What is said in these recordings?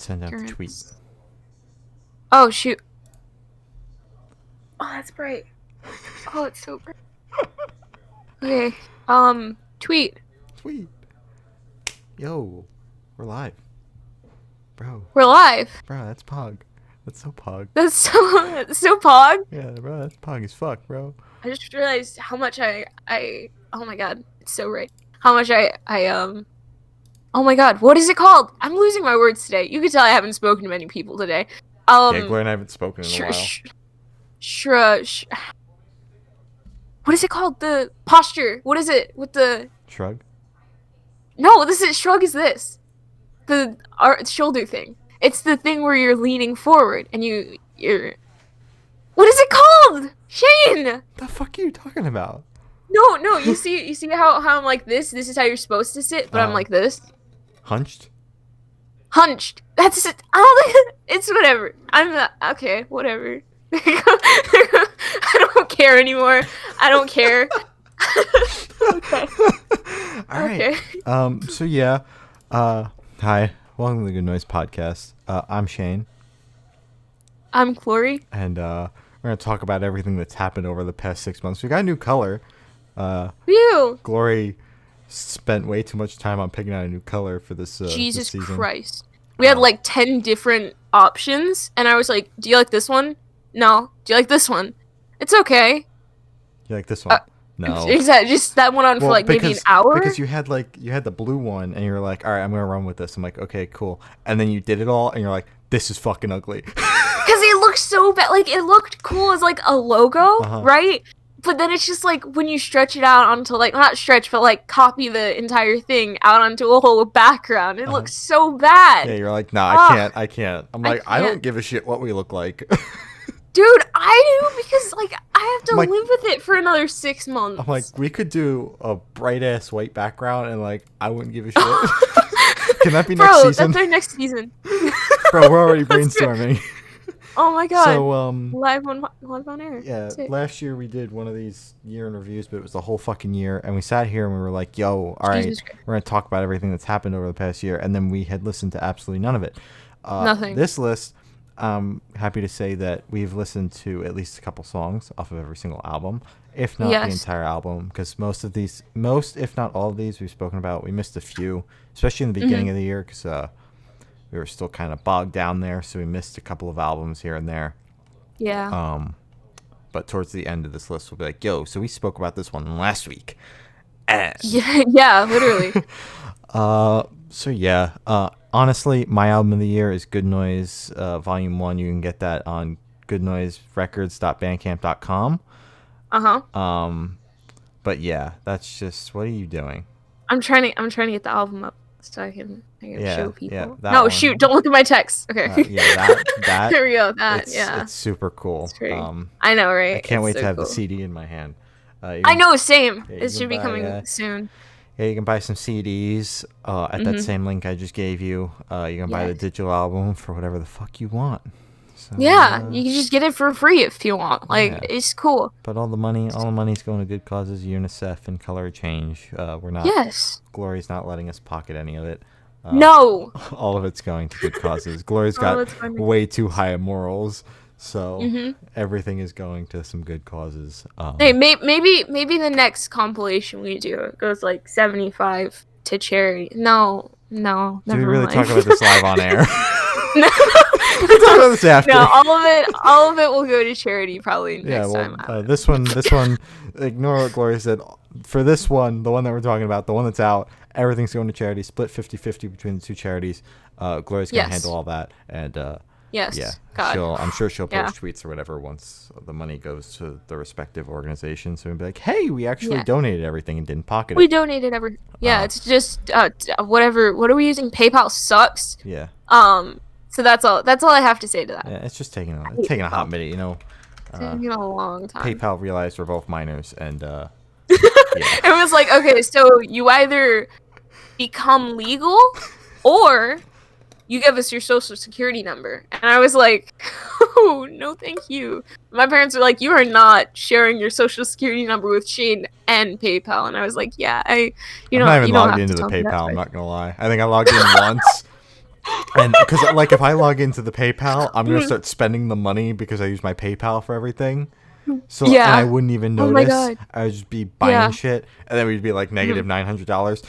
send out the tweet. Oh, shoot. Oh, that's bright. Oh, it's so bright. Okay. Tweet. Tweet. Yo, we're live. Bro. We're live. Bro, that's Pog. That's so Pog. That's so Pog. Yeah, bro, that's Pog as fuck, bro. I just realized how much I oh my god, it's so right. How much oh my god, what is it called? I'm losing my words today. You can tell I haven't spoken to many people today. Yeah, Gloria and I haven't spoken in a while. What is it called? The posture. What is it with the Shrug? No, shrug is this. The shoulder thing. It's the thing where you're leaning forward and you're What is it called? Shane! The fuck are you talking about? No, you see how I'm like this? This is how you're supposed to sit, but I'm like this. Hunched? Hunched. That's it. I don't think it's whatever. I'm not okay, whatever. I don't care anymore. I don't care. Okay. Alright. Okay. So yeah. Hi. Welcome to the Good Noise Podcast. I'm Shane. I'm Glory. And we're gonna talk about everything that's happened over the past 6 months. We got a new color. Phew. Glory spent way too much time on picking out a new color for this Jesus this season. Christ. We had like 10 different options, and I was like, do you like this one? No. Do you like this one? It's okay. You like this one? No. Exactly. Just that went on for like maybe an hour. Because you had the blue one, and you're like, all right, I'm gonna run with this. I'm like, okay, cool. And then you did it all, and you're like, this is fucking ugly. Because it looked so bad. Like, it looked cool as like a logo, right? But then it's just like when you stretch it out onto like, not stretch, but like copy the entire thing out onto a whole background. It looks so bad. Yeah, you're like, nah, I can't. I'm like, I don't give a shit what we look like. Dude, I do, because like I have to live with it for another 6 months. I'm like, we could do a bright ass white background, and like, I wouldn't give a shit. Can that be next season? That's our next season. Bro, we're already brainstorming. Oh my god. So live on air. Yeah, last year we did one of these year in reviews, but it was the whole fucking year, and we sat here and we were like, yo, all right, we're gonna talk about everything that's happened over the past year, and then we had listened to absolutely none of it. Nothing. This list, I'm happy to say that we've listened to at least a couple songs off of every single album, if not the entire album, because most, if not all of these, we've spoken about. We missed a few, especially in the beginning of the year, because we were still kind of bogged down there, so we missed a couple of albums here and there. Yeah. But towards the end of this list, we'll be like, yo, so we spoke about this one last week. And yeah, literally. So yeah, honestly, my album of the year is Good Noise Volume 1. You can get that on goodnoiserecords.bandcamp.com. But yeah, that's just, what are you doing? I'm trying to get the album up so I can show people. Yeah, no, one. Shoot, don't look at my text. Okay. That there we go. It's super cool. I know, right? I can't wait to have the CD in my hand. I know, same. It should be coming soon. Yeah, you can buy some CDs at that same link I just gave you. You can buy the digital album for whatever the fuck you want. So, you can just get it for free if you want. Like, it's cool. But all the money's going to good causes, UNICEF and Color Change. We're not. Yes. Glory's not letting us pocket any of it. No. All of it's going to good causes. Glory's got way too high morals. So everything is going to some good causes. Hey, maybe the next compilation we do goes like 75 to charity. No, never Do we really mind. talk about this live on air? No. We'll talk about this after. No, all of it will go to charity probably next time. This one, ignore what Gloria said. For this one, the one that we're talking about, the one that's out, everything's going to charity, split 50-50 between the two charities. Gloria's going to handle all that, and I'm sure she'll post tweets or whatever once the money goes to the respective organizations. So we'll be like, hey, we actually donated everything and didn't pocket it. We donated everything. Yeah, it's just whatever. What are we using? PayPal sucks. Yeah. So that's all I have to say to that. Yeah, it's just taking a hot minute, you know. Taking a long time. PayPal realized we're both minors, and it was like, okay, so you either become legal or you give us your social security number. And I was like, oh, no, thank you. My parents were like, you are not sharing your social security number with Shane and PayPal. And I was like, yeah, I'm not even logged into the PayPal, I'm not going to lie. I think I logged in once. And because like if I log into the PayPal, I'm gonna start spending the money because I use my PayPal for everything. So and I wouldn't even notice. Oh my God. I would just be buying shit, and then we'd be like negative $900.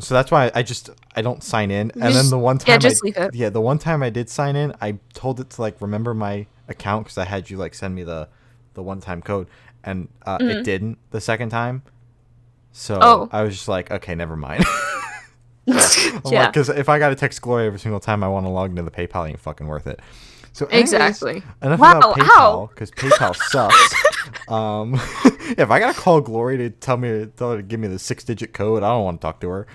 So that's why I don't sign in. And then the one time the one time I did sign in, I told it to like remember my account because I had you like send me the one-time code, and it didn't the second time. So I was just like, okay, never mind. Because if I gotta text Gloria every single time I want to log into the PayPal, it ain't fucking worth it. So anyways, exactly. Enough about PayPal because PayPal sucks. If I gotta call Gloria to tell her to give me the 6-digit code, I don't want to talk to her.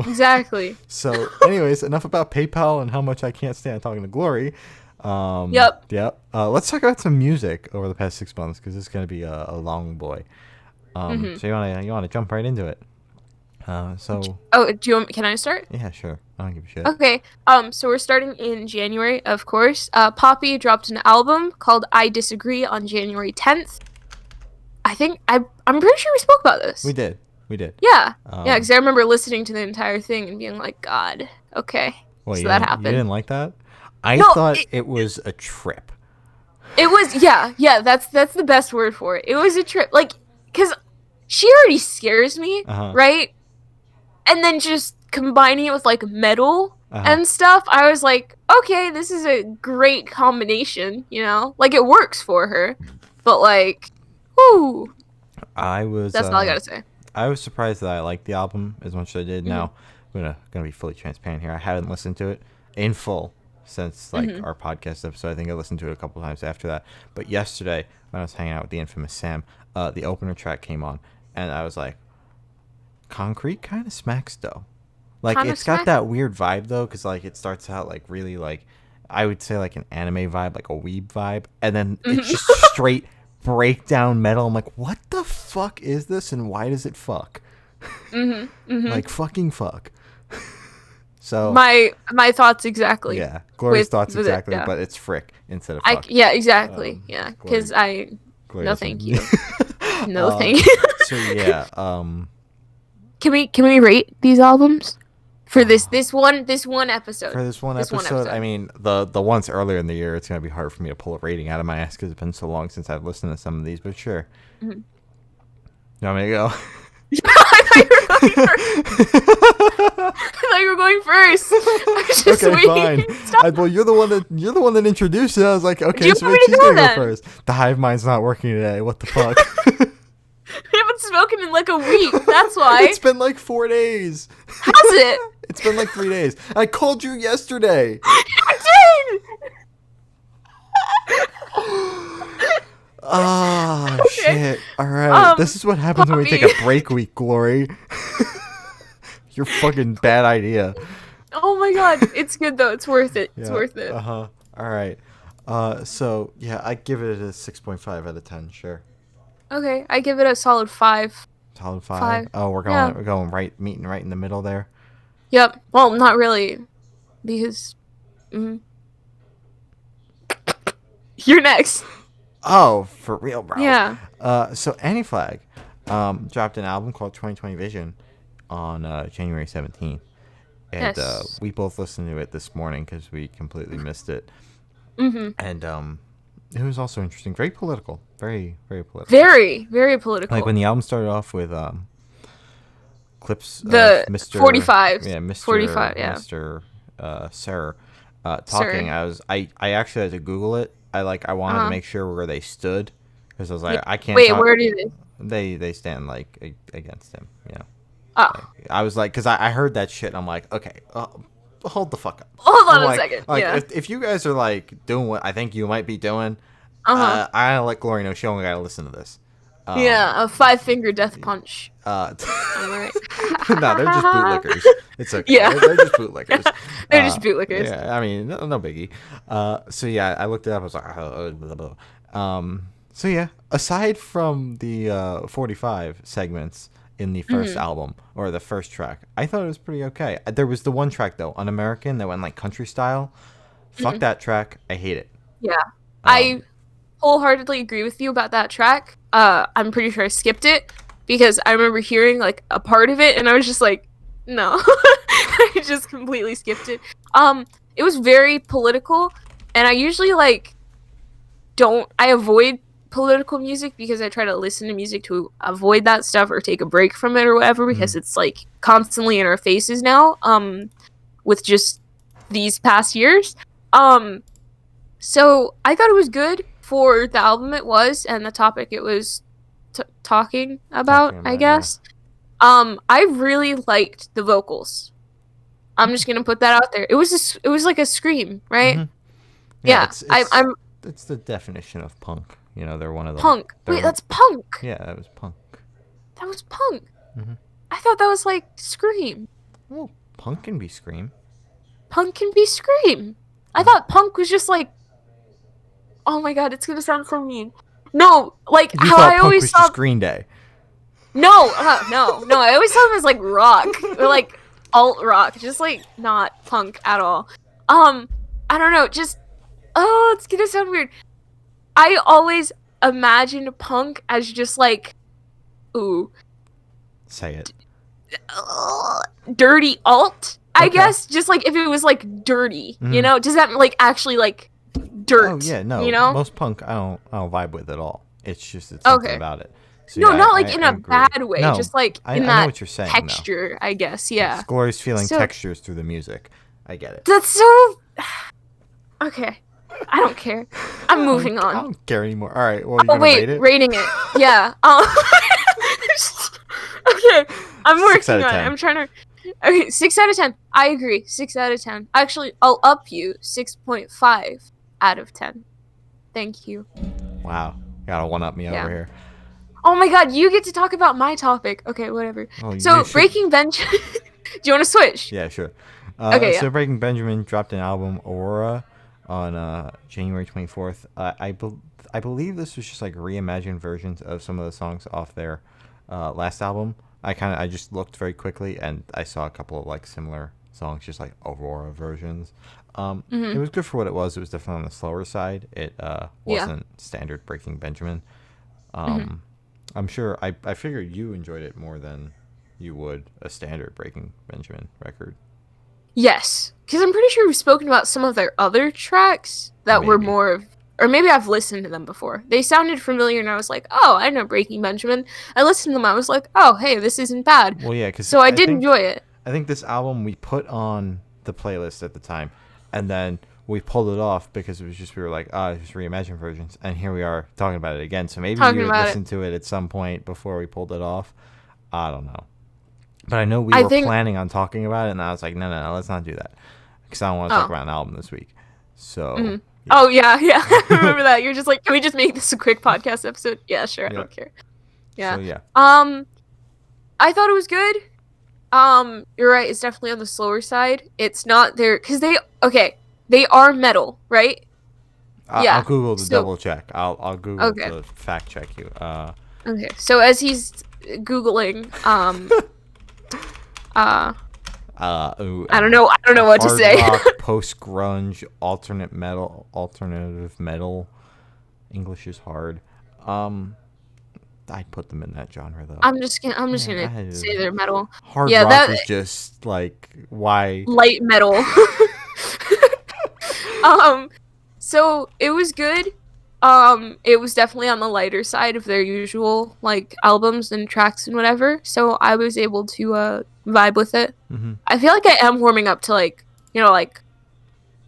Exactly. So, anyways, enough about PayPal and how much I can't stand talking to Glory. Yep. Let's talk about some music over the past 6 months because it's gonna be a long boy. So you wanna jump right into it. Can I start? Yeah, sure. I don't give a shit. Okay. So we're starting in January, of course. Poppy dropped an album called I Disagree on January 10th. I'm pretty sure we spoke about this. We did. Yeah. Because I remember listening to the entire thing and being like, God, okay. Well, so that happened. You didn't like that? I thought it was a trip. It was, yeah, that's the best word for it. It was a trip. Like, because she already scares me, right? And then just combining it with, like, metal and stuff, I was like, okay, this is a great combination, you know? Like, it works for her. But, like, whoo. That's all I gotta say. I was surprised that I liked the album as much as I did. Now, I'm gonna be fully transparent here. I haven't listened to it in full since, like, our podcast episode. I think I listened to it a couple times after that. But yesterday, when I was hanging out with the infamous Sam, the opener track came on, and I was like, Concrete kind of smacks though. Like it's got that weird vibe though, because like it starts out like really like I would say like an anime vibe, like a weeb vibe, and then it's just straight breakdown metal. I'm like, what the fuck is this, and why does it fuck? Like fucking fuck. So my thoughts exactly. Yeah, Gloria's thoughts exactly, but it's frick instead of fuck. Yeah, exactly. Because no thank you. No thank you. So yeah, Can we rate these albums for this one episode? For this one episode, I mean the ones earlier in the year, it's gonna be hard for me to pull a rating out of my ass because it's been so long since I've listened to some of these. But sure, you want me to go? I thought you were going first. Okay, fine. Well, you're the one that introduced it. I was like, okay, so she's gonna go first. The hive mind's not working today. What the fuck? We haven't spoken in like a week. That's why. It's been like 4 days. Has it? It's been like 3 days. I called you yesterday. You did. Shit. All right. This is what happens when we take a break week, Glory. Your fucking bad idea. Oh my God. It's good though. It's worth it. It's worth it. All right. So yeah, I give it a 6.5 out of 10. Sure. Okay, I give it a solid 5. Solid 5. Oh, we're going meeting right in the middle there. Yep. Well, not really, because you're next. Oh, for real, bro. Yeah. So Anti-Flag dropped an album called 2020 Vision on January 17th. And we both listened to it this morning because we completely missed it. And it was also interesting. Very political. Very, very political. Very, very political. Like when the album started off with clips the of Mr. 45. Yeah, Mr. 45, yeah. Mr. Sir talking. Sir. I actually had to Google it. I wanted to make sure where they stood because I was like, I can't. Wait, where do they? They stand like against him. You know. Oh. I was like, because I heard that shit. And I'm like, okay. Hold the fuck up. Hold on a second. If you guys are like doing what I think you might be doing, I don't let Glory know she only gotta listen to this. A 5-finger death punch. No, they're just bootlickers. It's okay. Yeah. They're just bootlickers. They're just bootlickers. Yeah, I mean, no biggie. So yeah, I looked it up. I was like, blah, blah, blah. So yeah, aside from the 45 segments in the first album or the first track, I thought it was pretty okay. There was the one track though, Un-American, that went like country style. Fuck that track. I hate it. Yeah, I wholeheartedly agree with you about that track. I'm pretty sure I skipped it because I remember hearing like a part of it and I was just like, no. I just completely skipped it. It was very political, and I usually like I avoid political music because I try to listen to music to avoid that stuff or take a break from it or whatever, because it's like constantly in our faces now, with just these past years. So I thought it was good for the album it was and the topic it was talking about, I guess. Yeah. I really liked the vocals. I'm just gonna put that out there. It was like a scream, right? Mm-hmm. Yeah. It's the definition of punk. You know, they're one of the punk. Wait, that's punk. Yeah, that was punk. That was punk. I thought that was like scream. Well, punk can be scream. Punk can be scream. I thought punk was just like, oh my god, it's gonna sound so mean. No, like you how thought I punk always was thought just Green Day. No. I always thought it was like rock or like alt rock, just like not punk at all. I don't know, just it's gonna sound weird. I always imagined punk as just like, ooh, say it, dirty alt. I guess just like if it was like dirty, you know, does that like actually like dirt? Oh yeah, no. You know, most punk I don't vibe with at all. It's just something about it. So, no, yeah, not like in a bad way. No, just like in that know what you're saying, texture, I guess. Yeah. It's Glory's feeling textures through the music. I get it. That's so. Okay. I don't care. I'm moving on. I don't care anymore. All right. Well, you're wait, rating it. Yeah. Okay. I'm working on it. I'm trying to. Okay, 6 out of 10. I agree. 6 out of 10. Actually, I'll up you 6.5 out of 10. Thank you. Wow. Gotta one-up me over here. Oh my god, you get to talk about my topic. Okay, whatever. Oh, so, Breaking Benjamin... Do you want to switch? Yeah, sure. Okay, so Breaking Benjamin dropped an album, Aurora, on January 24th. I believe this was just like reimagined versions of some of the songs off their last album. I just looked very quickly and I saw a couple of like similar songs, just like Aurora versions. It was good for what it was. It was definitely on the slower side. It wasn't standard Breaking Benjamin. I'm sure I figured you enjoyed it more than you would a standard Breaking Benjamin record. Yes, because I'm pretty sure we've spoken about some of their other tracks that were more of, or maybe I've listened to them before. They sounded familiar, and I was like, oh, I know Breaking Benjamin. I listened to them, I was like, oh, hey, this isn't bad. Well, yeah, so I did enjoy it. I think this album we put on the playlist at the time, and then we pulled it off because it was just, we were like, it's just reimagined versions, and here we are talking about it again. So maybe you listened to it at some point before we pulled it off. I don't know. But I know we were planning on talking about it, and I was like, no, let's not do that. Because I don't want to talk about an album this week. So. Yeah. Oh, yeah. I remember that. You're just like, can we just make this a quick podcast episode? Yeah, sure. I don't care. Yeah. So, yeah. I thought it was good. You're right. It's definitely on the slower side. It's not there, because they are metal, right? Yeah. I'll Google the double check. I'll Google the fact check you. Okay. So as he's Googling, I don't know what to say. Rock, post grunge, alternative metal. English is hard. I'd put them in that genre though. I'm just gonna say they're metal. Hard rock is just like why light metal. So it was good. It was definitely on the lighter side of their usual like albums and tracks and whatever. So I was able to vibe with it. I feel like I am warming up to like, like,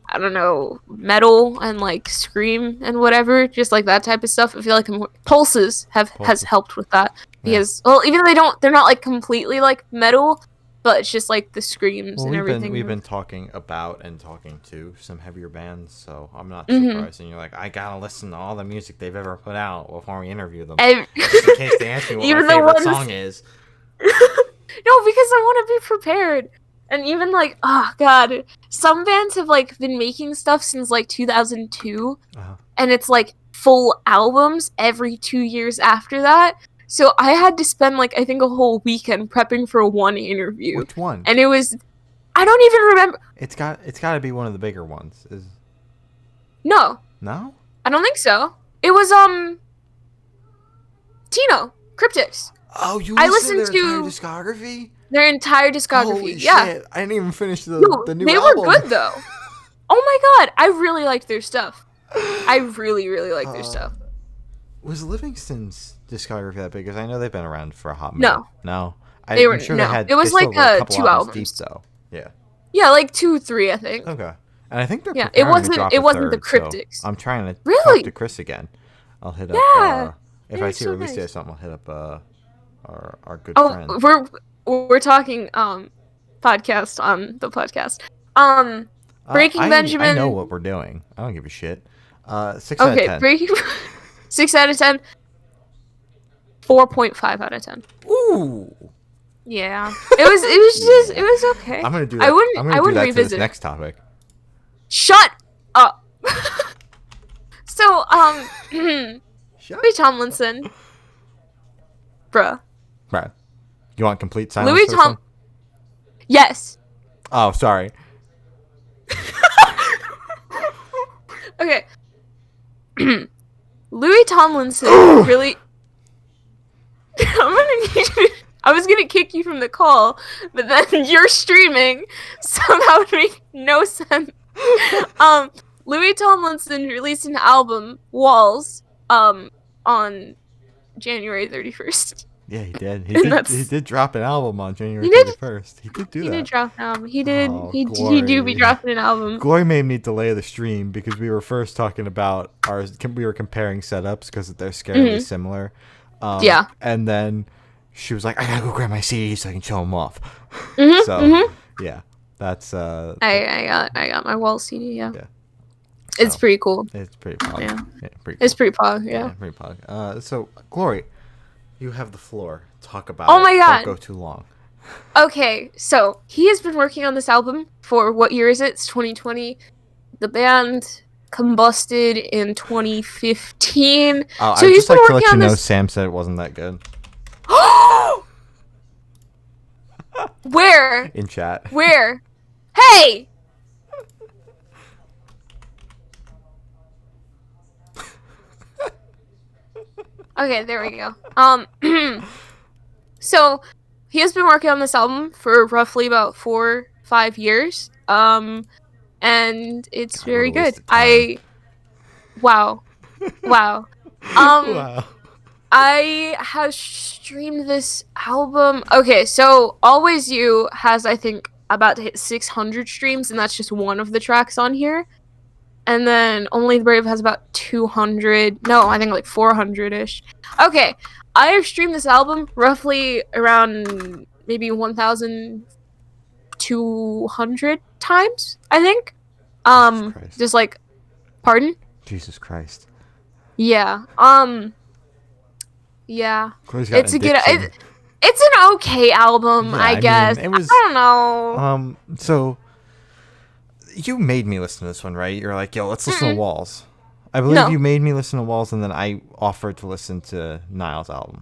I don't know, metal and like scream and whatever, just like that type of stuff. I feel like Pulses has helped with that because even though they're not like completely like metal, but it's just like the screams and everything. We've been talking about and talking to some heavier bands, so I'm not surprised. And you're like, I gotta listen to all the music they've ever put out before we interview them, just in case they ask me what my favorite song is. No, because I want to be prepared. And even like, oh god, some bands have like been making stuff since like 2002, and it's like full albums every 2 years after that. So I had to spend like, I think, a whole weekend prepping for one interview. Which one? And it was, I don't even remember. It's got to be one of the bigger ones. No, I don't think so. It was Tino Cryptics. Oh, you listened to their entire discography? Their entire discography. Holy yeah. shit. I didn't even finish the new they album. were good though. Oh my god, I really like their stuff. I really, really like their stuff. Was Livingston's discography that big? Because I know they've been around for a hot minute. No. I'm sure no. they had. It was like 2 albums. Deep, though. Yeah. Yeah, like 2, 3, I think. Okay. And I think they're it wasn't the Cryptics. So I'm trying to really? talk to Chris again. I'll hit up. If I see a release date or something, I'll hit up our good friend. We're talking podcast on the podcast. Breaking Benjamin. I know what we're doing. I don't give a shit. 6 out of 10. Breaking 6 out of 10. 4.5 out of 10. Ooh. Yeah. It was okay. I'm gonna do that. I wouldn't revisit to this next topic. Shut up. So Louis Tomlinson. Bruh. Brad. You want complete silence? Yes. Oh, sorry. Okay. Louis Tomlinson really. I was gonna kick you from the call, but then you're streaming, so that would make no sense. Louis Tomlinson released an album, Walls, on January 31st. Yeah, he did. He did drop an album on January 31st. He did do that. He did drop an album. He did. He do be dropping an album. Glory made me delay the stream because we were first talking about we were comparing setups because they're scarily similar. Yeah. And then she was like, I gotta go grab my CD so I can show them off. Yeah, that's I got my Walls CD. Yeah. It's pretty cool. It's pretty pog. Yeah. Pretty cool. It's pretty pog. Yeah. Pretty pog. So Glory, you have the floor. Talk about Oh my god. Don't go too long. Okay, so he has been working on this album for what year is it? It's 2020. The band combusted in 2015. Oh, so I'd just like to let you know Sam said it wasn't that good. Where? In chat. Where? Hey! Okay, there we go. So he has been working on this album for roughly about 4-5 years. And it's very good. Wow. Wow. Wow. I have streamed this album. Okay, so Always You has, I think, about to hit 600 streams, and that's just one of the tracks on here. And then Only the Brave has about 200. No, I think like 400-ish. Okay, I have streamed this album roughly around maybe 1,200 times, I think. Just like, pardon? Jesus Christ. Yeah. Yeah. It's a good. It's an okay album, yeah, I guess. Mean, it was, I don't know. So you made me listen to this one, right? You're like, yo, let's listen to Walls. I believe you made me listen to Walls, and then I offered to listen to Niall's album.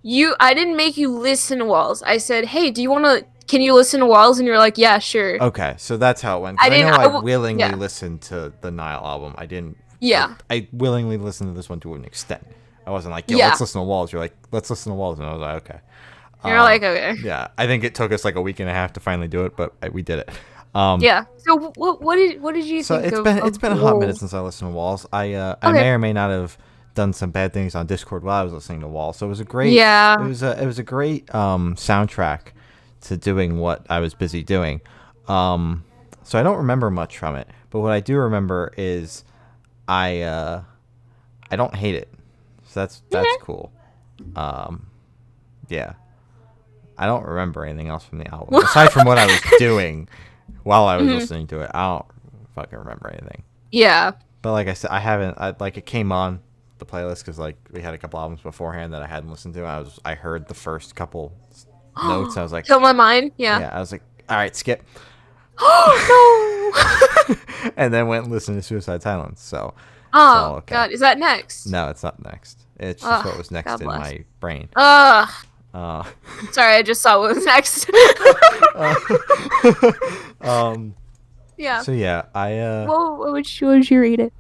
I didn't make you listen to Walls. I said, hey, can you listen to Walls? And you're like, yeah, sure. Okay, so that's how it went. I willingly listened to the Niall album. I didn't. Yeah. I willingly listened to this one to an extent. I wasn't like, yo, let's listen to Walls. You're like, let's listen to Walls. And I was like, okay. You're like, okay. Yeah, I think it took us like a week and a half to finally do it, but we did it. Yeah. So what did you think of it's been a hot minute since I listened to Walls. I may or may not have done some bad things on Discord while I was listening to Walls. So it was a great it was a great soundtrack to doing what I was busy doing. So I don't remember much from it, but what I do remember is I don't hate it. So that's cool. Yeah. I don't remember anything else from the album aside from what I was doing while I was listening to it. I don't fucking remember anything. Yeah. But like I said, it came on the playlist because like we had a couple albums beforehand that I hadn't listened to. I heard the first couple notes. I was like, Kill My Mind. Yeah. Yeah. I was like, all right, skip. Oh no. And then went and listened to Suicide Silence. So. Oh okay. God, is that next? No, it's not next. It's just what was next in my brain. Sorry, I just saw what was next. Yeah. So yeah, What would you rate it?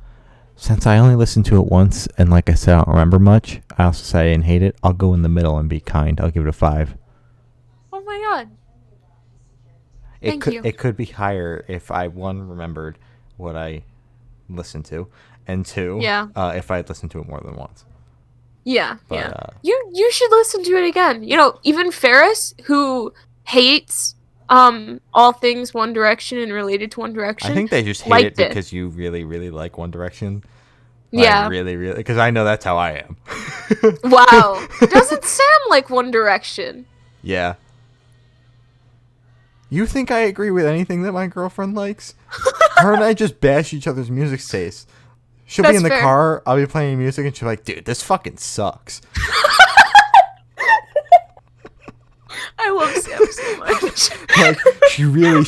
Since I only listened to it once, and like I said, I don't remember much. I also said I didn't hate it. I'll go in the middle and be kind. I'll give it a 5. Oh my god. Thank you. It could be higher if I, one, remembered what I listened to, and two, if I had listened to it more than once. Yeah, but, you should listen to it again. You know, even Ferris, who hates all things One Direction and related to One Direction. I think they just hate it because you really, really like One Direction. Like, yeah. Really, really, because I know that's how I am. Wow. Doesn't Sam like One Direction? Yeah. You think I agree with anything that my girlfriend likes? Her and I just bash each other's music tastes. She'll be in the car, I'll be playing music, and she'll be like, dude, this fucking sucks. I love Sam so much. Like, she really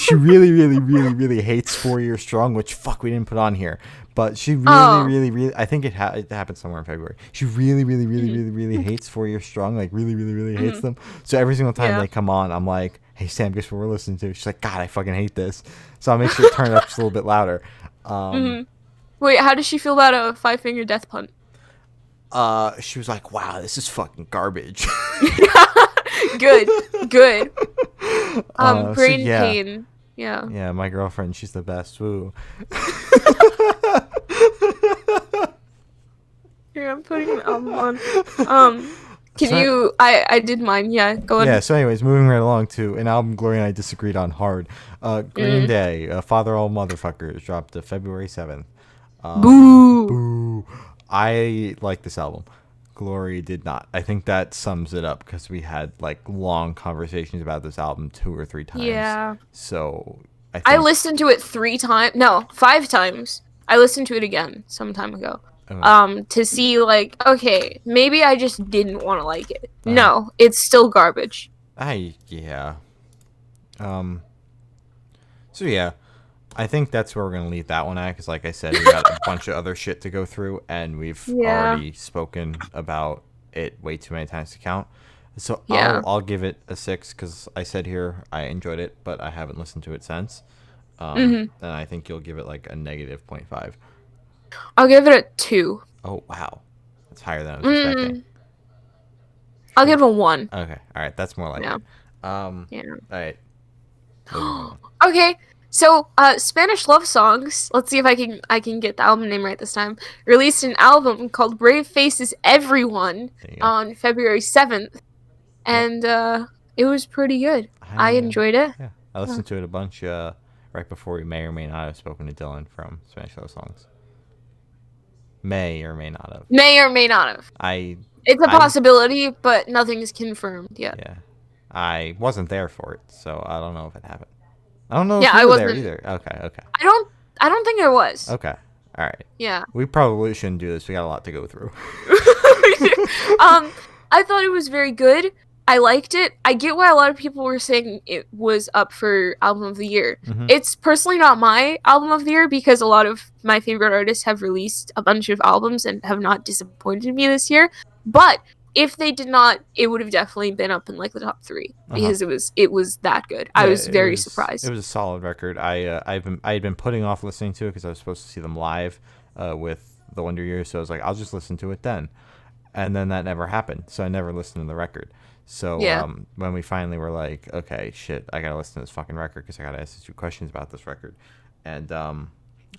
hates 4 Year Strong, which, fuck, we didn't put on here. But she really, I think it happened somewhere in February. She really hates 4 Year Strong, like, really hates them. So every single time they come on, I'm like, hey, Sam, guess what we're listening to? She's like, God, I fucking hate this. So I'll make sure to turn it up just a little bit louder. Wait, how does she feel about a 5 Finger Death Punch? She was like, wow, this is fucking garbage. Good. Brain pain. Yeah. Yeah, my girlfriend, she's the best. Woo. Here, I'm putting an album on. I did mine. Yeah, go ahead. Yeah, so anyways, moving right along to an album Gloria and I disagreed on hard. Green Day, Father All Motherfuckers, dropped February 7th. Boo. I like this album. Glory did not. I think that sums it up because we had like long conversations about this album 2 or 3 times. Yeah. So I listened to it 5 times. I listened to it again some time ago. To see like, okay, maybe I just didn't want to like it. No, it's still garbage. Yeah. So yeah. I think that's where we're going to leave that one at, because like I said, we got a bunch of other shit to go through, and we've already spoken about it way too many times to count. So I'll give it a 6, because I said here I enjoyed it, but I haven't listened to it since. And I think you'll give it like a negative 0.5. I'll give it a 2. Oh, wow. That's higher than I was expecting. I'll give it a 1. Okay. All right. That's more like it. All right. Okay. So, Spanish Love Songs, let's see if I can get the album name right this time, released an album called Brave Faces Everyone on February 7th, and it was pretty good. I enjoyed it. Yeah, I listened to it a bunch right before we may or may not have spoken to Dylan from Spanish Love Songs. May or may not have. It's a possibility, but nothing is confirmed yet. Yeah. I wasn't there for it, so I don't know if it happened. I don't know if I you were wasn't there either. Okay. I don't think I was. Okay. All right. Yeah. We probably shouldn't do this. We got a lot to go through. I thought it was very good. I liked it. I get why a lot of people were saying it was up for album of the year. It's personally not my album of the year because a lot of my favorite artists have released a bunch of albums and have not disappointed me this year. But if they did not, it would have definitely been up in like the top 3 because it was that good. I was very surprised. It was a solid record. I had been putting off listening to it because I was supposed to see them live with the Wonder Years, so I was like, I'll just listen to it then, and then that never happened. So I never listened to the record. So when we finally were like, okay, shit, I gotta listen to this fucking record because I gotta ask you questions about this record, and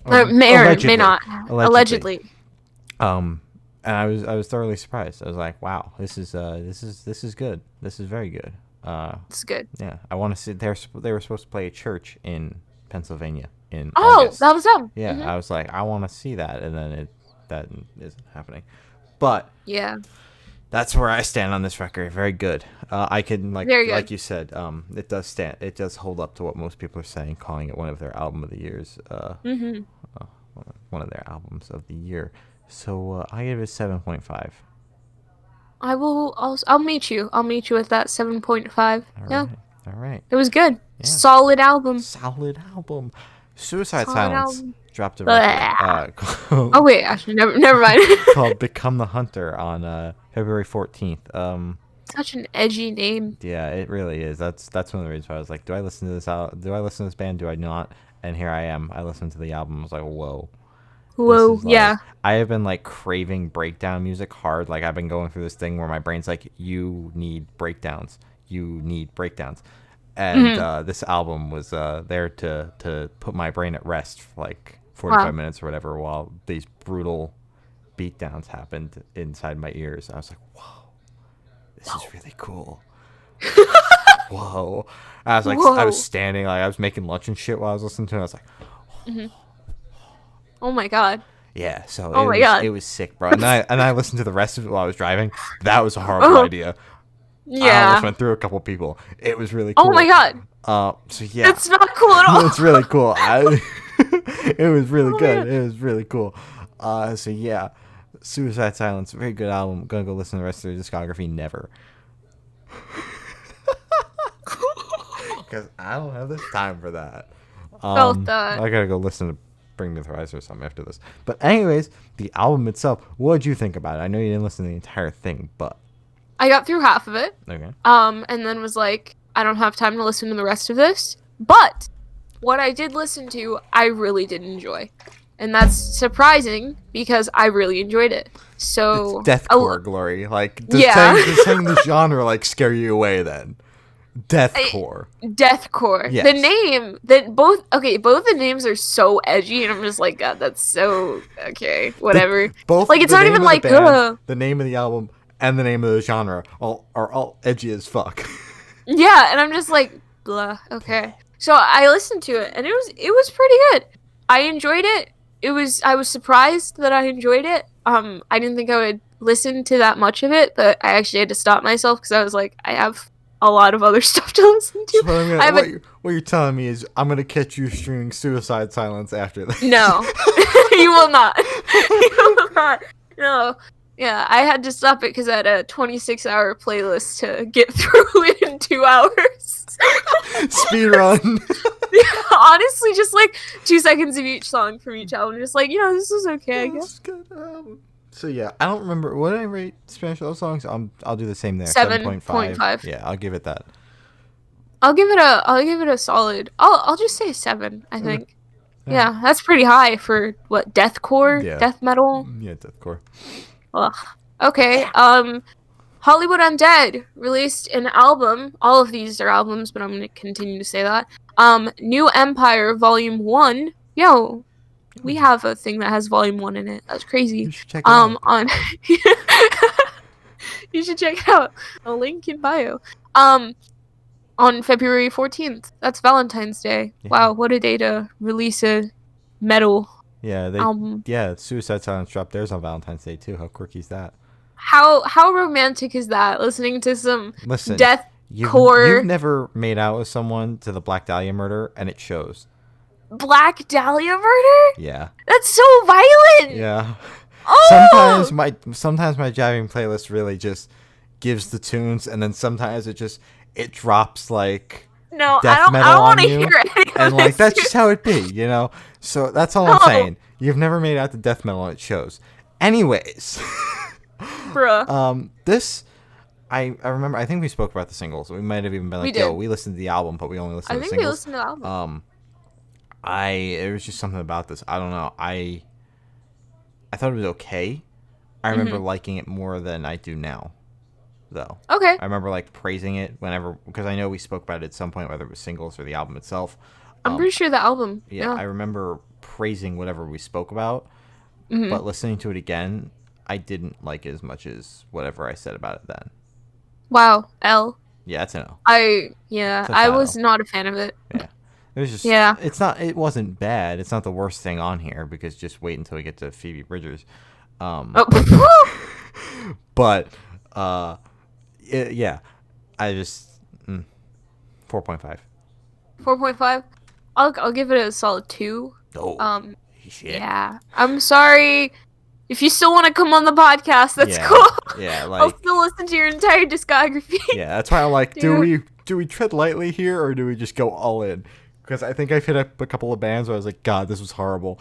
may or may not allegedly. And I was thoroughly surprised. I was like, wow, this is good. This is very good. It's good. Yeah, I want to see. They were supposed to play a church in Pennsylvania in August. That was them. Yeah, I was like, I want to see that, and then that isn't happening. But yeah, that's where I stand on this record. Very good. I can like you said, it does stand. It does hold up to what most people are saying, calling it one of their album of the years. One of their albums of the year. So I give it 7.5. I'll meet you. I'll meet you at that 7.5. All right. It was good. Yeah. Solid album. Suicide Silence dropped a record. Oh wait, actually, never mind. Called "Become the Hunter" on February 14th. Such an edgy name. Yeah, it really is. That's one of the reasons why I was like, do I listen to this out? Do I listen to this band? Do I not? And here I am. I listened to the album. I was like, whoa. Yeah. I have been like craving breakdown music hard. Like I've been going through this thing where my brain's like, you need breakdowns. you need breakdowns. And this album was there to put my brain at rest for like 45 minutes or whatever while these brutal beatdowns happened inside my ears. I was like, whoa, this is really cool. Whoa. I was like, I was standing, like I was making lunch and shit while I was listening to it. I was like, oh my god. Yeah, so it was sick, bro. And I listened to the rest of it while I was driving. That was a horrible idea. Yeah. I almost went through a couple people. It was really cool. Oh my god. So yeah. It's not cool at all. It's really cool. It was really good. It was really cool. So yeah. Suicide Silence, very good album. Gonna go listen to the rest of their discography. Never. Because I don't have the time for that. Felt that. I gotta go listen to Bring Me the Horizon or something after this. But anyways, the album itself, what'd you think about it? I know you didn't listen to the entire thing, but I got through half of it. Okay. And then was like, I don't have time to listen to the rest of this. But what I did listen to, I really did enjoy. And that's surprising because I really enjoyed it. So it's deathcore, Glory. Like does saying the genre like scare you away then? Deathcore. Deathcore. Yes. The name both the names are so edgy, and I'm just like, God, that's so okay. Whatever. Both like it's not even like the name of the album and the name of the genre are all edgy as fuck. Yeah, and I'm just like, blah. Okay. So I listened to it, and it was pretty good. I enjoyed it. I was surprised that I enjoyed it. I didn't think I would listen to that much of it, but I actually had to stop myself because I was like, I have a lot of other stuff to listen to. So what you're telling me is I'm gonna catch you streaming Suicide Silence after this. No, you will not. You will not. No. Yeah, I had to stop it because I had a 26-hour playlist to get through it in 2 hours. Speed run. Honestly, just like 2 seconds of each song from each album. Just like, this is okay, I guess. Good album. So yeah, I don't remember what did I rate Spanish love songs. I'll do the same there. 7.5. Yeah, I'll give it that. I'll give it a solid. I'll just say 7. I think. Yeah, that's pretty high for what deathcore, death metal. Yeah, deathcore. Ugh. Okay. Hollywood Undead released an album. All of these are albums, but I'm gonna continue to say that. New Empire Volume 1. Yo, we have a thing that has Volume 1 in it. That's crazy. You should check it out. You should check it out. A link in bio. On February 14th. That's Valentine's Day. Yeah. Wow, what a day to release a metal album. Yeah, Suicide Silence dropped theirs on Valentine's Day too. How quirky is that? How romantic is that? Listening to some deathcore. You've never made out with someone to the Black Dahlia murder, and it shows. Black Dahlia murder? Yeah. That's so violent. Yeah. Oh! Sometimes my jamming playlist really just gives the tunes, and then sometimes it drops like death metal on you, and like that's just how it be, So that's all I'm saying. You've never made out to death metal, and it shows. Anyways, bruh. This. I remember. I think we spoke about the singles. We might have even been like, "Yo, we listened to the album, but we only listened to the singles." I think we listened to the album. It was just something about this. I don't know. I thought it was okay. I remember liking it more than I do now, though. Okay. I remember like praising it because I know we spoke about it at some point, whether it was singles or the album itself. I'm pretty sure the album. Yeah, I remember praising whatever we spoke about, but listening to it again, I didn't like it as much as whatever I said about it then. Wow, L. Yeah, it's an L. I was not a fan of it. Yeah. It was just it wasn't bad. It's not the worst thing on here because just wait until we get to Phoebe Bridgers. But yeah. I just 4.5. 4.5. I'll give it a solid 2. Oh. Shit. Yeah. I'm sorry. If you still want to come on the podcast, that's cool. Yeah, like I'll still listen to your entire discography. Yeah, that's why I'm like, do we tread lightly here or do we just go all in? Because I think I've hit up a couple of bands where I was like, God, this was horrible.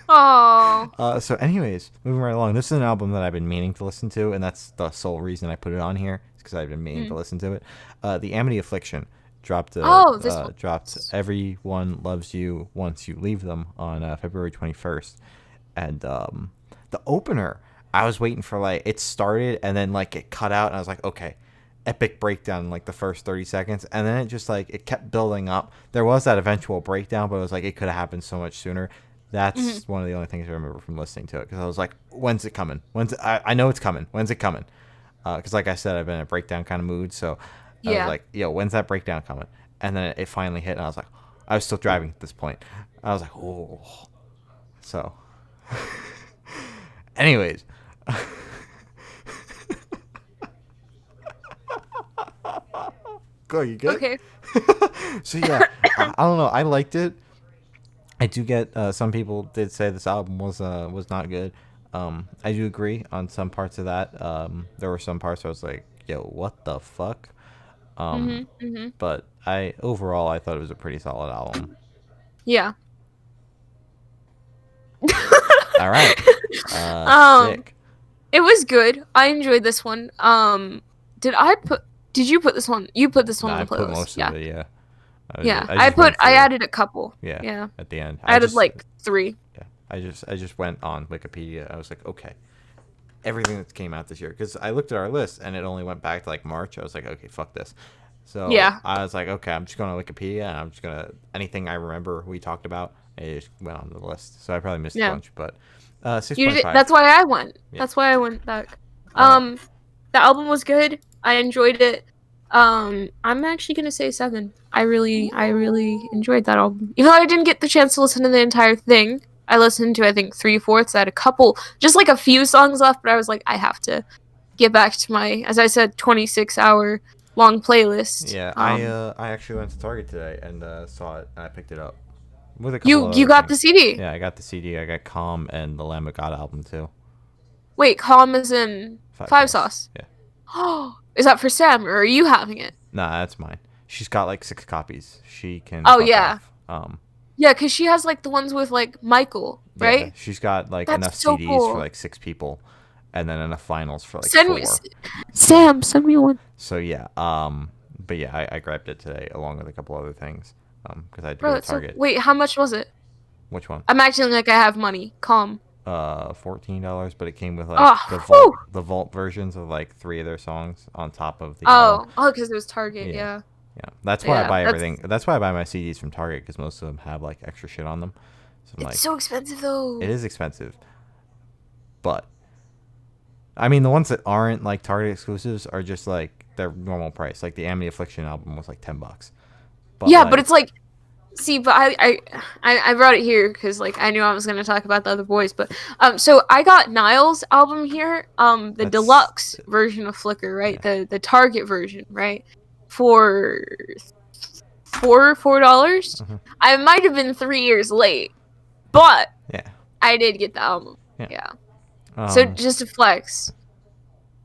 Aww. So anyways, moving right along. This is an album that I've been meaning to listen to, and that's the sole reason I put it on here. It's because I've been meaning to listen to it. The Amity Affliction dropped Everyone Loves You Once You Leave Them on February 21st. And the opener, I was waiting for it started and then it cut out and I was like, okay. epic breakdown in like the first 30 seconds, and then it just like it kept building up. There was that eventual breakdown, but it was like it could have happened so much sooner. That's one of the only things I remember from listening to it, because I was like, when's it coming? I know it's coming. When's it coming? Because like I said, I've been in a breakdown kind of mood, so I was like, yo, when's that breakdown coming? And then it finally hit, and I was like, I was still driving at this point. I was like, oh. So, anyways. Go, you good? Okay. So yeah, I don't know. I liked it. I do get some people did say this album was not good. I do agree on some parts of that. There were some parts where I was like, yo, what the fuck? But overall I thought it was a pretty solid album. Yeah. All right. Sick. It was good. I enjoyed this one. Did you put this one? You put this one on the playlist. I put most of it, yeah. I added a couple. Yeah. At the end. I added like 3. Yeah. I just went on Wikipedia. I was like, okay. Everything that came out this year, because I looked at our list and it only went back to like March. I was like, okay, fuck this. So I was like, okay, I'm just going to Wikipedia and I'm just gonna anything I remember we talked about, it just went on the list. So I probably missed a bunch, but 6.5. That's why I went. Yeah. That's why I went back. The album was good. I enjoyed it. I'm actually gonna say 7. I really enjoyed that album. Even though I didn't get the chance to listen to the entire thing, I listened to I think 3/4. I had a couple, just like a few songs left, but I was like, I have to get back to my, as I said, 26-hour long playlist. Yeah, I actually went to Target today and saw it and I picked it up. With a couple you got the CD? Yeah, I got the CD. I got Calm and the Lamb of God album too. Wait, Calm is in 5 Sauce? Yeah. Oh, is that for Sam or are you having it? Nah, that's mine. She's got like 6 copies. She can. Oh yeah. Off. Yeah, because she has like the ones with like Michael, right? Yeah, she's got like enough CDs for like 6 people, and then enough vinyls for like 4. Sam, send me one. So yeah, but yeah, I grabbed it today along with a couple other things, because I had to go to Target. Wait, how much was it? Which one? I'm acting like I have money. Calm. $14, but it came with like the vault versions of like 3 of their songs on top of the. Oh, because it was Target. Yeah. Yeah, that's why I buy everything. That's why I buy my CDs from Target, because most of them have like extra shit on them. So it's so expensive though. It is expensive, but I mean the ones that aren't like Target exclusives are just like their normal price. Like the Amity Affliction album was like $10. But yeah, but it's like, see, but I brought it here because like I knew I was gonna talk about the other boys, but so I got Niall's album here, the deluxe version of Flicker, right? Yeah. The Target version, right? For $4. Mm-hmm. I might have been 3 years late, but I did get the album. Yeah. So just a flex.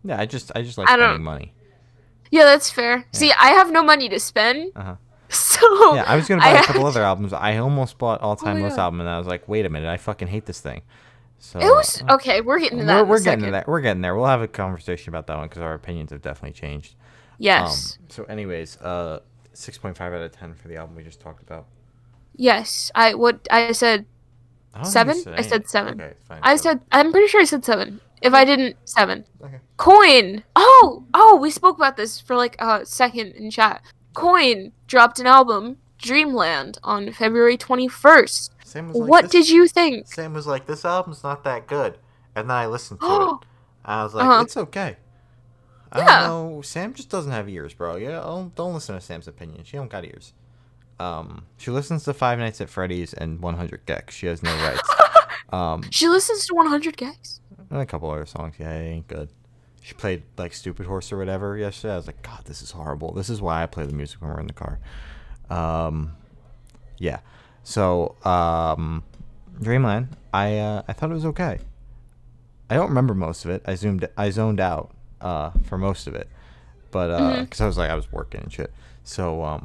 Yeah, I just like spending money. Yeah, that's fair. Yeah. See, I have no money to spend. So yeah, I was gonna buy a couple other albums. I almost bought All Time Low's album, and I was like, wait a minute, I fucking hate this thing. So it was okay. We're getting to that. We're getting to that. We're getting there. We'll have a conversation about that one because our opinions have definitely changed. Yes. So, anyways, 6.5 out of 10 for the album we just talked about. Yes, I said 7. I said 7. Okay, fine. I'm pretty sure I said 7. If I didn't, 7. Okay. Coin. Oh, we spoke about this for like a second in chat. Coin dropped an album, Dreamland, on February 21st. Sam was like, what did you think? Sam was like, this album's not that good, and then I listened to it. I was like, it's okay. I don't know. Sam just doesn't have ears, bro. Yeah, don't listen to Sam's opinion. She don't got ears. She listens to Five Nights at Freddy's and 100 Gex. She has no rights. She listens to 100 Gex? And a couple other songs. Yeah, it ain't good. She played like Stupid Horse or whatever yesterday. I was like, God, this is horrible. This is why I play the music when we're in the car. Yeah. So, Dreamland, I thought it was okay. I don't remember most of it. I zoned out for most of it, but because I was working and shit. So,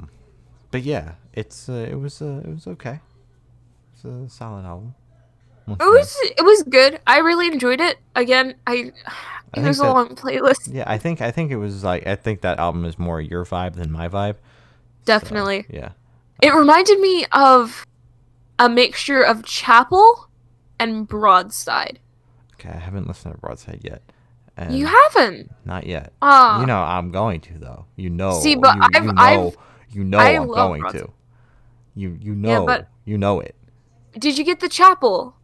but yeah, it was okay. It's a solid album. It was good. I really enjoyed it. Again, it was a long playlist. Yeah, I think it was like, I think that album is more your vibe than my vibe. Definitely. So, yeah. It reminded me of a mixture of Chapel and Broadside. Okay, I haven't listened to Broadside yet. And you haven't. Not yet. Ah. You know I'm going to though. You know. See, but you know I I'm love going Broad to. You know. Yeah, but you know it. did you get the chapel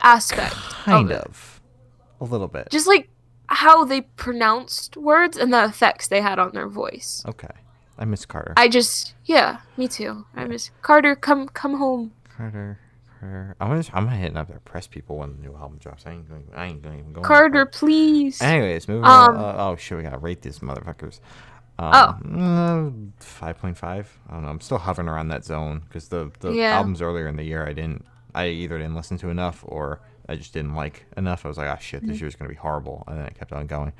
aspect? Kind of. A little bit. Just like how they pronounced words and the effects they had on their voice. Okay. I miss Carter. Me too. I miss Carter. Come home. Carter. I'm gonna hit up their press people when the new album drops. I ain't gonna even go. Carter, please. Anyways, moving on. Oh shit, we gotta rate these motherfuckers. 5.5. I don't know. I'm still hovering around that zone because the albums earlier in the year I either didn't listen to enough or I just didn't like enough. I was like, shit, this year's gonna be horrible, and then I kept on going.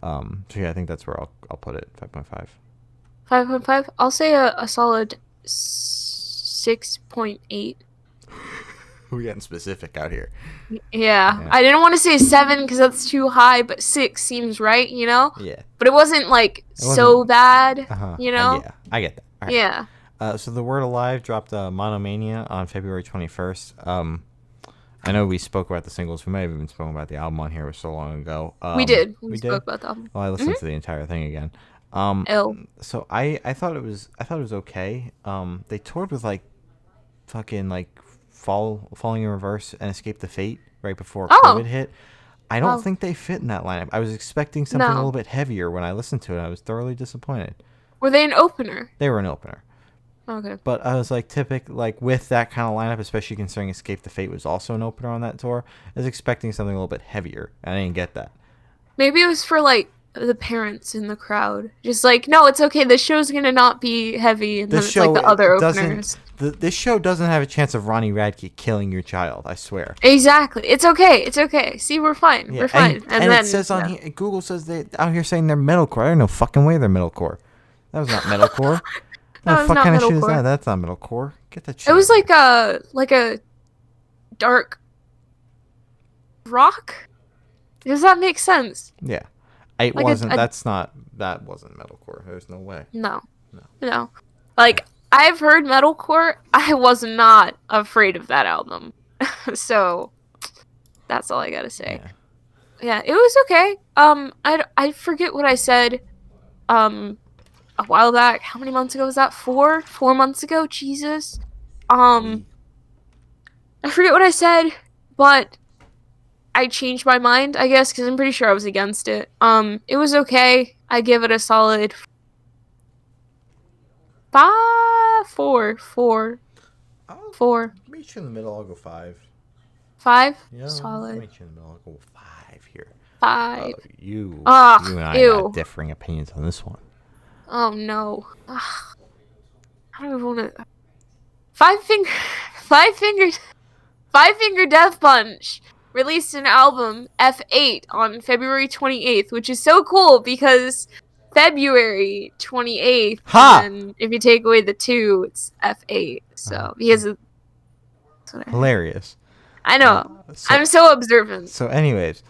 So yeah, I think that's where I'll put it. 5.5. 5.5. I'll say a solid 6.8. We're getting specific out here. Yeah. I didn't want to say 7 because that's too high, but 6 seems right, you know? Yeah. But it wasn't so bad, you know? Yeah, I get that. Right. Yeah. So The Word Alive dropped Monomania on February 21st. I know we spoke about the singles. We might have even spoken about the album on here. It was so long ago. We did. We spoke about the album. Well, I listened to the entire thing again. So I thought it was okay. They toured with fucking Falling in Reverse and Escape the Fate right before COVID hit. I don't think they fit in that lineup. I was expecting something a little bit heavier when I listened to it. I was thoroughly disappointed. Were they an opener? They were an opener. Okay. But I was with that kind of lineup, especially considering Escape the Fate was also an opener on that tour, I was expecting something a little bit heavier. And I didn't get that. Maybe it was for the parents in the crowd. Just no, it's okay. The show's gonna not be heavy, and then it's the other openers. This show doesn't have a chance of Ronnie Radke killing your child. I swear. Exactly. It's okay. It's okay. See, we're fine. Yeah. We're fine. And then it says on here, Google says they out here saying they're metalcore. There's no fucking way they're metalcore. That was not metalcore. That was fuck not kind metalcore. Of shit is that? That's not metalcore. Get that shit. It was like a dark rock. Does that make sense? Yeah. It wasn't. That wasn't metalcore. There's no way. No. I've heard metalcore. I was not afraid of that album. So that's all I gotta say. Yeah, it was okay. I forget what I said a while back. How many months ago was that? 4 months ago? Jesus. I forget what I said, but I changed my mind, I guess, because I'm pretty sure I was against it. It was okay. I give it a solid 4. 4. Meet you in the middle. I'll go 5. 5? Yeah, solid. Meet you in the middle. I'll go 5 here. 5. You and I have differing opinions on this one. Oh no. I don't even want to. Five Finger Death Punch released an album, F8, on February 28th, which is so cool because February 28th, and if you take away the 2, it's F8. So hilarious. I know. I'm so observant. So anyways,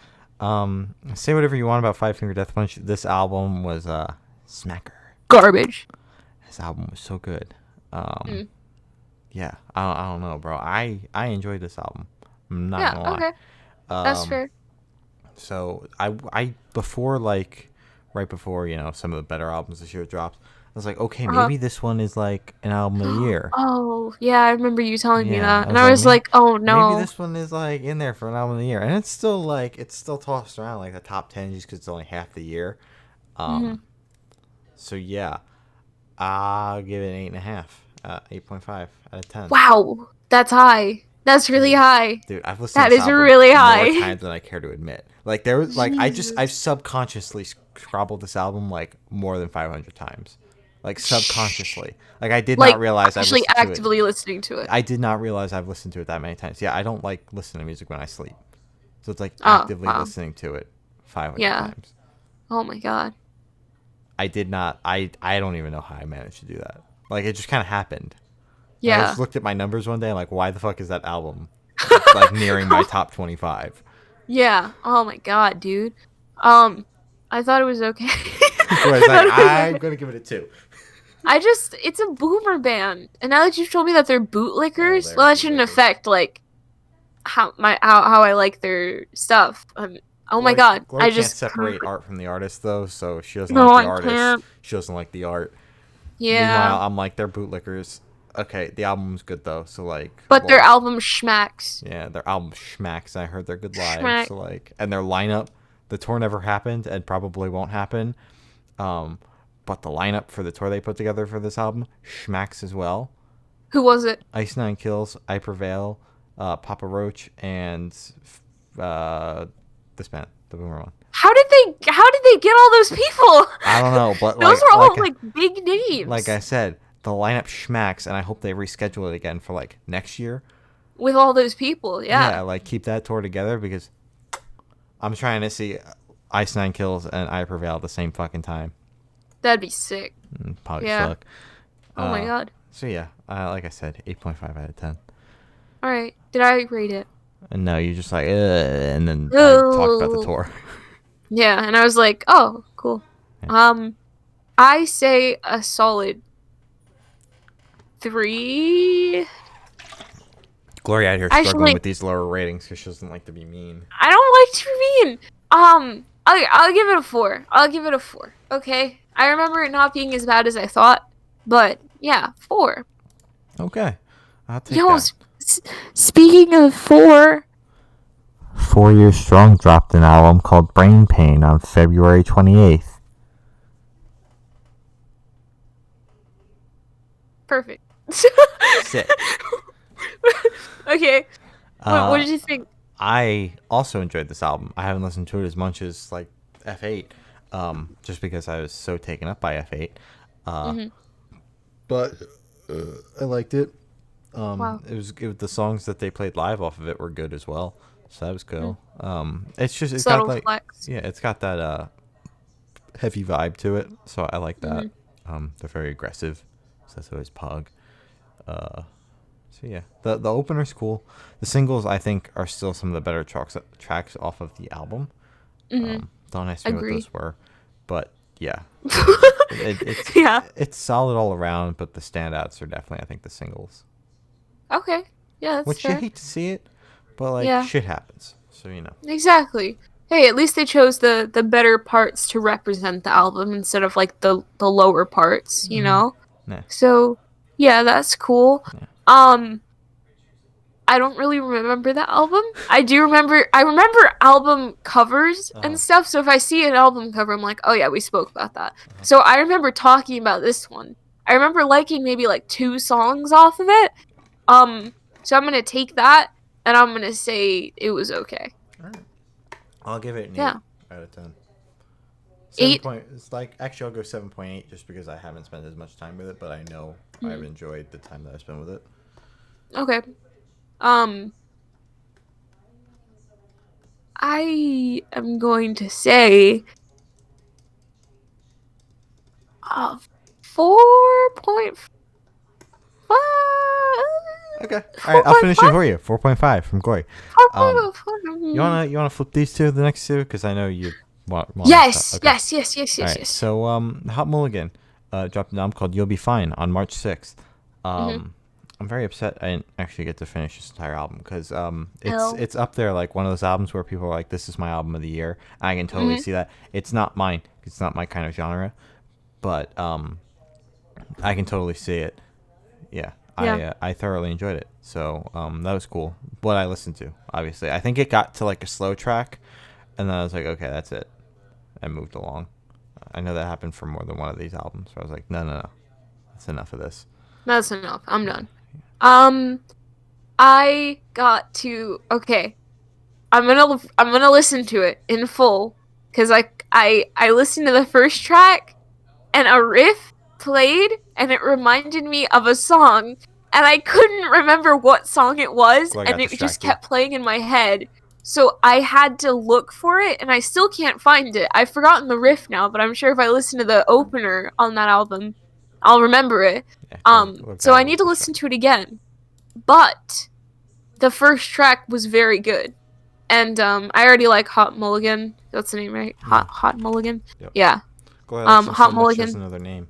say whatever you want about Five Finger Death Punch. This album was smacker. Garbage. This album was so good. Yeah, I don't know, bro. I enjoyed this album. I'm not gonna lie. Okay. That's fair. So I before right before some of the better albums this year dropped, I was like, okay, maybe this one is an album of the year. Oh yeah, I remember you telling me that, and I was like, oh no, maybe this one is in there for an album of the year, and it's still tossed around the top 10 just because it's only half the year. So yeah, I'll give it an 8.5. 8.5 out of 10. Wow, that's high. That's really high. Dude, I've listened to this album really high. More times than I care to admit. There was I've subconsciously scrabbled this album more than 500 times. Subconsciously. I did not realize I actually actively listening to it. I did not realize I've listened to it that many times. Yeah, I don't listen to music when I sleep. So it's actively listening to it 500 times. Oh my god. I did not I don't even know how I managed to do that. It just kind of happened. Yeah. I just looked at my numbers one day. I'm like, why the fuck is that album nearing my top 25? Yeah. Oh my god, dude. I thought it was okay. I'm gonna give it a 2. It's a boomer band, and now that you've told me that they're bootlickers, that shouldn't affect how I like their stuff. Oh my god. Glory I can't just separate art from the artist though, so she doesn't No, like I the artist. can't. She doesn't like the art. Yeah. Meanwhile, I'm like, they're bootlickers. Okay, the album's good though, so like. But their album schmacks. Yeah, their album schmacks. I heard they're good live, Schmack. so like, and their lineup, the tour never happened and probably won't happen. But the lineup for the tour they put together for this album schmacks as well. Who was it? Ice Nine Kills, I Prevail, Papa Roach, and this band, the Boomer one. How did they get all those people? I don't know, but those are all like big names. Like I said, the lineup schmacks, and I hope they reschedule it again for like next year. With all those people, yeah. Yeah, like keep that tour together because I'm trying to see Ice Nine Kills and I Prevail at the same fucking time. That'd be sick. Probably suck. Oh my god. So yeah, like I said, 8.5 out of 10. All right, did I rate it? And no, you just like, and then I talked about the tour. Yeah, and I was like, oh, cool. Yeah. I say a solid 3. Glory out here struggling with these lower ratings because she doesn't like to be mean. I don't like to be mean. I'll give it a 4. I'll give it a 4. Okay. I remember it not being as bad as I thought, but yeah, 4. Okay, I'll take that. Speaking of 4. 4 Years Strong dropped an album called Brain Pain on February 28th. Perfect. Sick. Okay. What did you think? I also enjoyed this album. I haven't listened to it as much as like F8, just because I was so taken up by F8. But I liked it. Wow. It was the songs that they played live off of it were good as well, so that was cool. It's Subtle got like flex. yeah, it's got that heavy vibe to it, so I like that. They're very aggressive, so that's always pog. So yeah, the opener's cool. The singles I think are still some of the better tracks off of the album. Don't ask me what those were, but yeah, it's solid all around. But the standouts are definitely I think the singles. Okay, yeah, that's Which fair. you hate to see it, but like shit happens, so you know. Exactly. Hey, at least they chose the better parts to represent the album instead of like the lower parts, you know. Yeah. So yeah, that's cool. Yeah. I don't really remember the album. I remember album covers and stuff. So if I see an album cover, I'm like, oh yeah, we spoke about that. So I remember talking about this one. I remember liking maybe like 2 songs off of it. So I'm gonna take that and I'm gonna say it was okay. All right. I'll give it an 8 out of 10. 8. It's like actually I'll go 7.8 just because I haven't spent as much time with it, but I know I've enjoyed the time that I spent with it. Okay. I am going to say 4.5. Okay. All right, I'll finish it for you. 4.5 from Glory. You wanna flip these two, the next two, because I know you want. Yes. Okay. Yes. Right, so Hot Mulligan dropped an album called You'll Be Fine on March 6th. I'm very upset I didn't actually get to finish this entire album because it's up there like one of those albums where people are like, this is my album of the year. I can totally see that. It's not mine. It's not my kind of genre, but I can totally see it. Yeah. I thoroughly enjoyed it. So that was cool. What I listened to, obviously. I think it got to like a slow track, and then I was like, okay, that's it. I moved along. I know that happened for more than one of these albums. So I was like, no. That's enough of this. That's enough. I'm done. I got to I'm gonna listen to it in full because I listened to the first track and a riff played and it reminded me of a song and I couldn't remember what song it was and it just kept playing in my head. So I had to look for it and I still can't find it. I've forgotten the riff now, but I'm sure if I listen to the opener on that album, I'll remember it. So I need to listen to it again. But the first track was very good. And I already like Hot Mulligan. That's the name, right? Hot Mulligan? Yep. Yeah. Hot Mulligan. Just another name.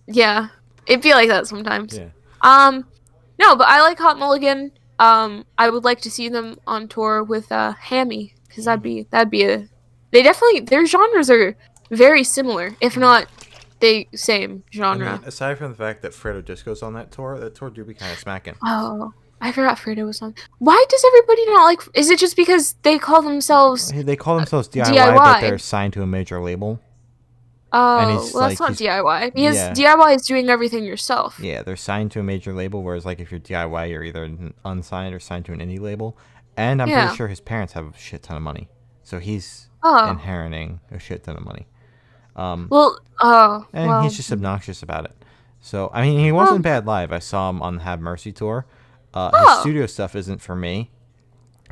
Yeah. It'd be like that sometimes. Yeah. No, but I like Hot Mulligan. I would like to see them on tour with Hammy. because that'd be a. They definitely their genres are very similar, if not the same genre. I mean, aside from the fact that Fredo Disco's on that tour do be kind of smacking. Oh, I forgot Fredo was on. Why does everybody not like? Is it just because they call themselves? They call themselves DIY, but they're signed to a major label. Oh, well, that's not DIY because DIY is doing everything yourself. Yeah, they're signed to a major label, whereas like if you're DIY, you're either unsigned or signed to an indie label. And I'm pretty sure his parents have a shit ton of money, so he's inheriting a shit ton of money. He's just obnoxious about it. So I mean, he wasn't bad live. I saw him on the Have Mercy tour. His studio stuff isn't for me.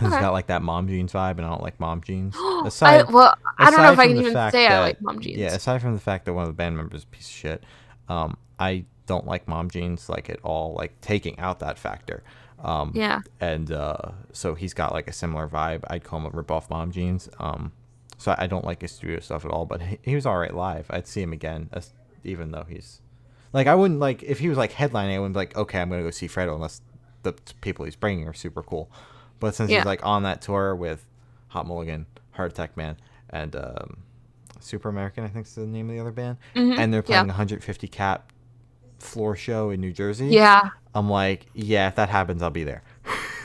He's got like that Mom Jeans vibe, and I don't like Mom Jeans. I don't know if I can even say I like Mom Jeans. Yeah, aside from the fact that one of the band members is a piece of shit, I don't like Mom Jeans like at all. Like taking out that factor. And so he's got like a similar vibe. I'd call him a rip-off Mom Jeans. So I don't like his studio stuff at all. But he was all right live. I'd see him again, even though he's like I wouldn't like if he was like headlining. I wouldn't be like, okay, I'm gonna go see Fredo unless the people he's bringing are super cool. But since he's like on that tour with Hot Mulligan, Heart Attack Man, and Super American, I think is the name of the other band, and they're playing 150 cap floor show in New Jersey. Yeah, I'm like, yeah, if that happens, I'll be there.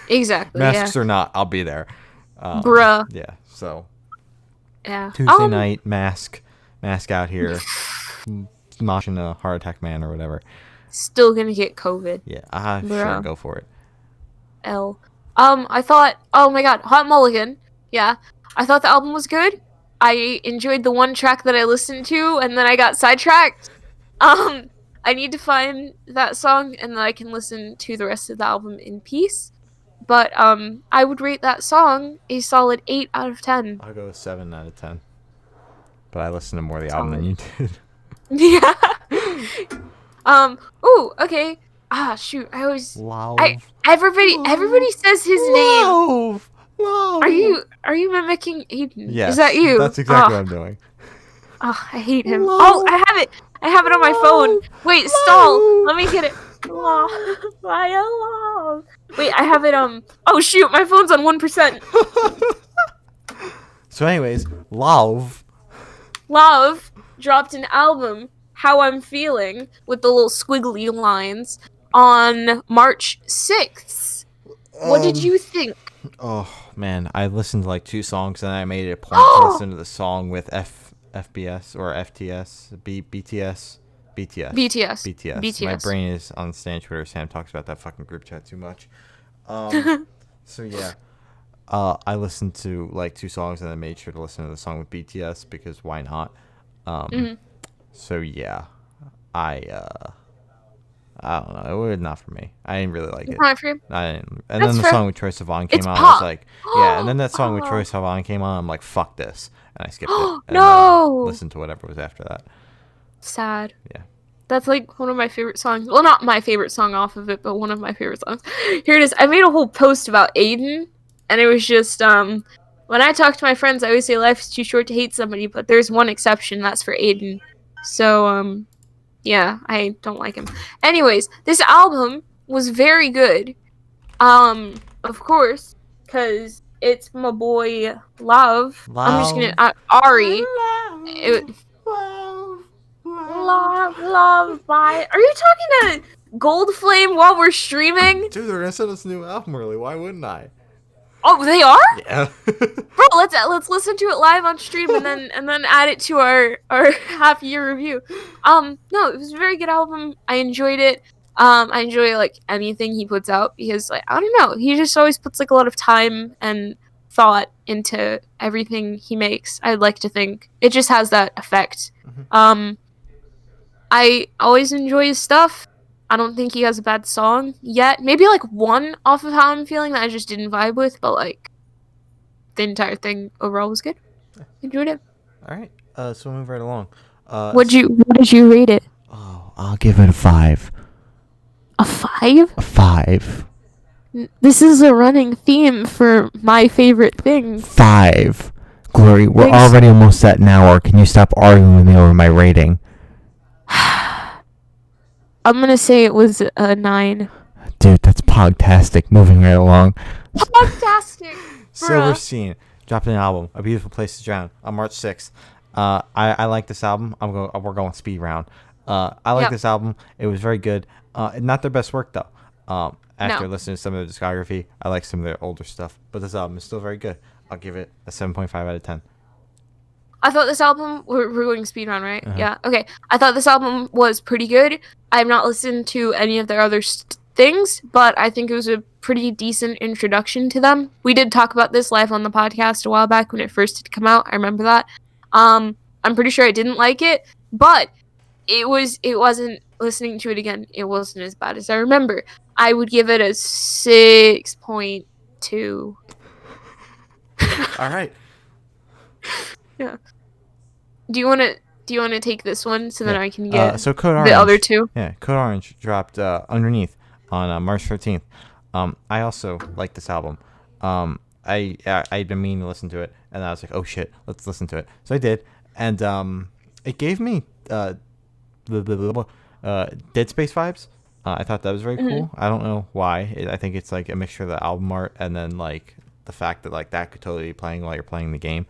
Exactly. Masks or not, I'll be there. Bruh. Yeah. So. Yeah. Tuesday night, mask out here, moshing a Heart Attack Man or whatever. Still gonna get COVID. Yeah, sure, go for it. I thought, oh my god, Hot Mulligan. Yeah, I thought the album was good. I enjoyed the one track that I listened to, and then I got sidetracked. I need to find that song, and then I can listen to the rest of the album in peace. But I would rate that song a solid 8 out of 10. I'll go with 7 out of 10. But I listened to more of the album than you did. Yeah. Ooh, okay. Shoot. Everybody says his name. Love. Are you mimicking Aiden? Yes. Is that you? That's exactly what I'm doing. Oh, I hate him. Love. Oh, I have it. I have it on my phone. Wait, love. Stall. Let me get it. Love. Wait, I have it. Oh shoot, my phone's on 1%. So, anyways, Love dropped an album, How I'm Feeling, with the little squiggly lines, on March 6th. What did you think? Oh man, I listened to like 2 songs, and I made it a point to listen to the song with FBS or FTS, BTS. My brain is on Stan Twitter. Sam talks about that fucking group chat too much. So yeah, I listened to like 2 songs, and then made sure to listen to the song with BTS because why not? So yeah, I don't know. It was not for me. I didn't really like it. Not for you? I didn't. And then the song with Troye Sivan came on. I was like, yeah. And then that song with Troye Sivan came on. I'm like, fuck this, and I skipped it. And listened to whatever was after that. Sad. Yeah. That's like one of my favorite songs. Well, not my favorite song off of it, but one of my favorite songs. Here it is. I made a whole post about Aiden, and it was just when I talk to my friends, I always say life is too short to hate somebody, but there's one exception. That's for Aiden. So yeah, I don't like him. Anyways, this album was very good. Of course, because it's my boy Love. I'm just gonna Ari. Love by. Are you talking to Goldflame while we're streaming? Dude, they're gonna send us a new album early. Why wouldn't I? Oh, they are? Yeah. Bro, let's listen to it live on stream and then add it to our half year review. No, it was a very good album. I enjoyed it. I enjoy like anything he puts out because like I don't know, he just always puts like a lot of time and thought into everything he makes. I'd like to think it just has that effect. I always enjoy his stuff. I don't think he has a bad song yet. Maybe like one off of How I'm Feeling that I just didn't vibe with, but like the entire thing overall was good. Enjoyed it. All right. So we'll move right along. What did you rate it? Oh, I'll give it a 5. A 5? A 5. This is a running theme for my favorite thing. 5. Glory, we're already almost at an hour. Can you stop arguing with me over my rating? I'm gonna say it was a 9. Dude, that's pogtastic. Moving right along. Pogtastic. Silver Scene. dropped an album, A Beautiful Place to Drown, on March 6th. I like this album. We're going speed round. I like this album. It was very good. Not their best work though. After listening to some of their discography, I like some of their older stuff, but this album is still very good. I'll give it a 7.5 out of 10. I thought this album, we're going speed round, right? Yeah. Okay. I thought this album was pretty good. I have not listened to any of their other things, but I think it was a pretty decent introduction to them. We did talk about this live on the podcast a while back when it first did come out. I remember that. I'm pretty sure I didn't like it, but it wasn't, listening to it again, it wasn't as bad as I remember. I would give it a 6.2. All right. Yeah. Do you want to take this one so then I can get so Code Orange, the other two? Yeah, Code Orange dropped Underneath on March 13th. I also like this album. I'd been meaning to listen to it, and I was like, oh shit, let's listen to it. So I did, and it gave me Dead Space vibes. I thought that was very cool. I don't know why. I think it's like a mixture of the album art and then like the fact that like that could totally be playing while you're playing the game.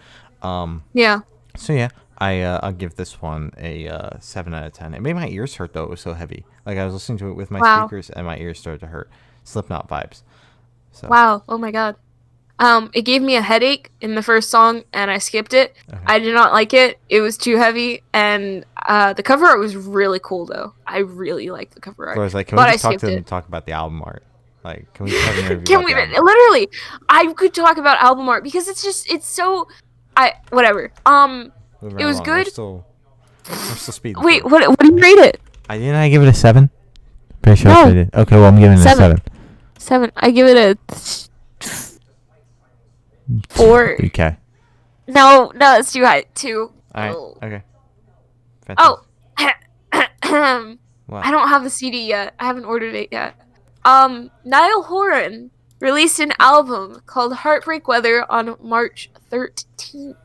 Yeah. So yeah, I'll give this one a 7 out of 10. It made my ears hurt though. It was so heavy. Like I was listening to it with my speakers and my ears started to hurt. Slipknot vibes. So. Wow. Oh my god. It gave me a headache in the first song, and I skipped it. Okay. I did not like it. It was too heavy, and the cover art was really cool, though. I really liked the cover art. So I was like, can we just talk about the album art? Like, can we just have an interview Can we? Literally, I could talk about album art because it's so. Whatever. It was good. We're still speeding. Wait, what do you rate it? Didn't I give it a 7? Pretty sure I did. Okay, well I'm giving it a 7. 7. I give it a 4. Okay. No, it's too high. 2. All right. Okay. Fantastic. What? I don't have the CD yet. I haven't ordered it yet. Niall Horan released an album called Heartbreak Weather on March 13th.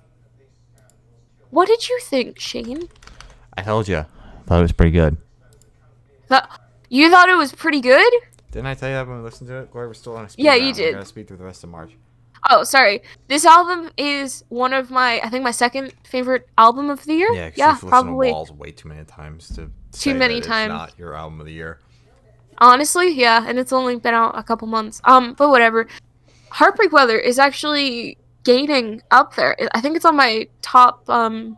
What did you think, Shane? I told you. I thought it was pretty good. You thought it was pretty good? Didn't I tell you that when we listened to it? Gloria was still on a speed round. You did. We're going to speed through the rest of March. Oh, sorry. This album is one of my second favorite album of the year. Yeah, probably. You've listened to Walls way too many times to say that it's not your album of the year. Honestly, yeah, and it's only been out a couple months. But whatever. Heartbreak Weather is actually gaining up there. I think it's on my top, I'm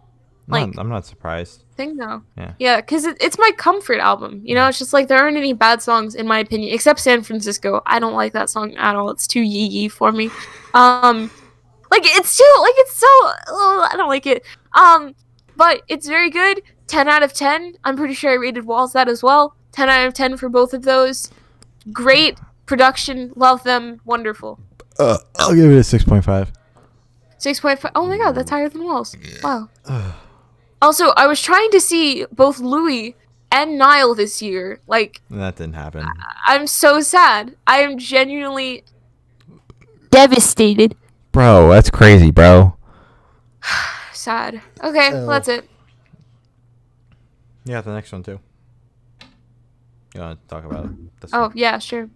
not surprised. Thing though. Yeah, because it's my comfort album. You know, it's just like there aren't any bad songs in my opinion, except San Francisco. I don't like that song at all. It's too yee for me. I don't like it. But it's very good. 10 out of 10. I'm pretty sure I rated Walls that as well. 10 out of 10 for both of those. Great production. Love them. Wonderful. I'll give it a 6.5. 6.5. Oh my god, that's higher than Walls. Wow. Also, I was trying to see both Louis and Niall this year. Like, that didn't happen. I'm so sad. I am genuinely devastated. Bro, that's crazy, bro. Sad. Okay, well, that's it. Yeah, the next one too. You want to talk about this one? Yeah, sure.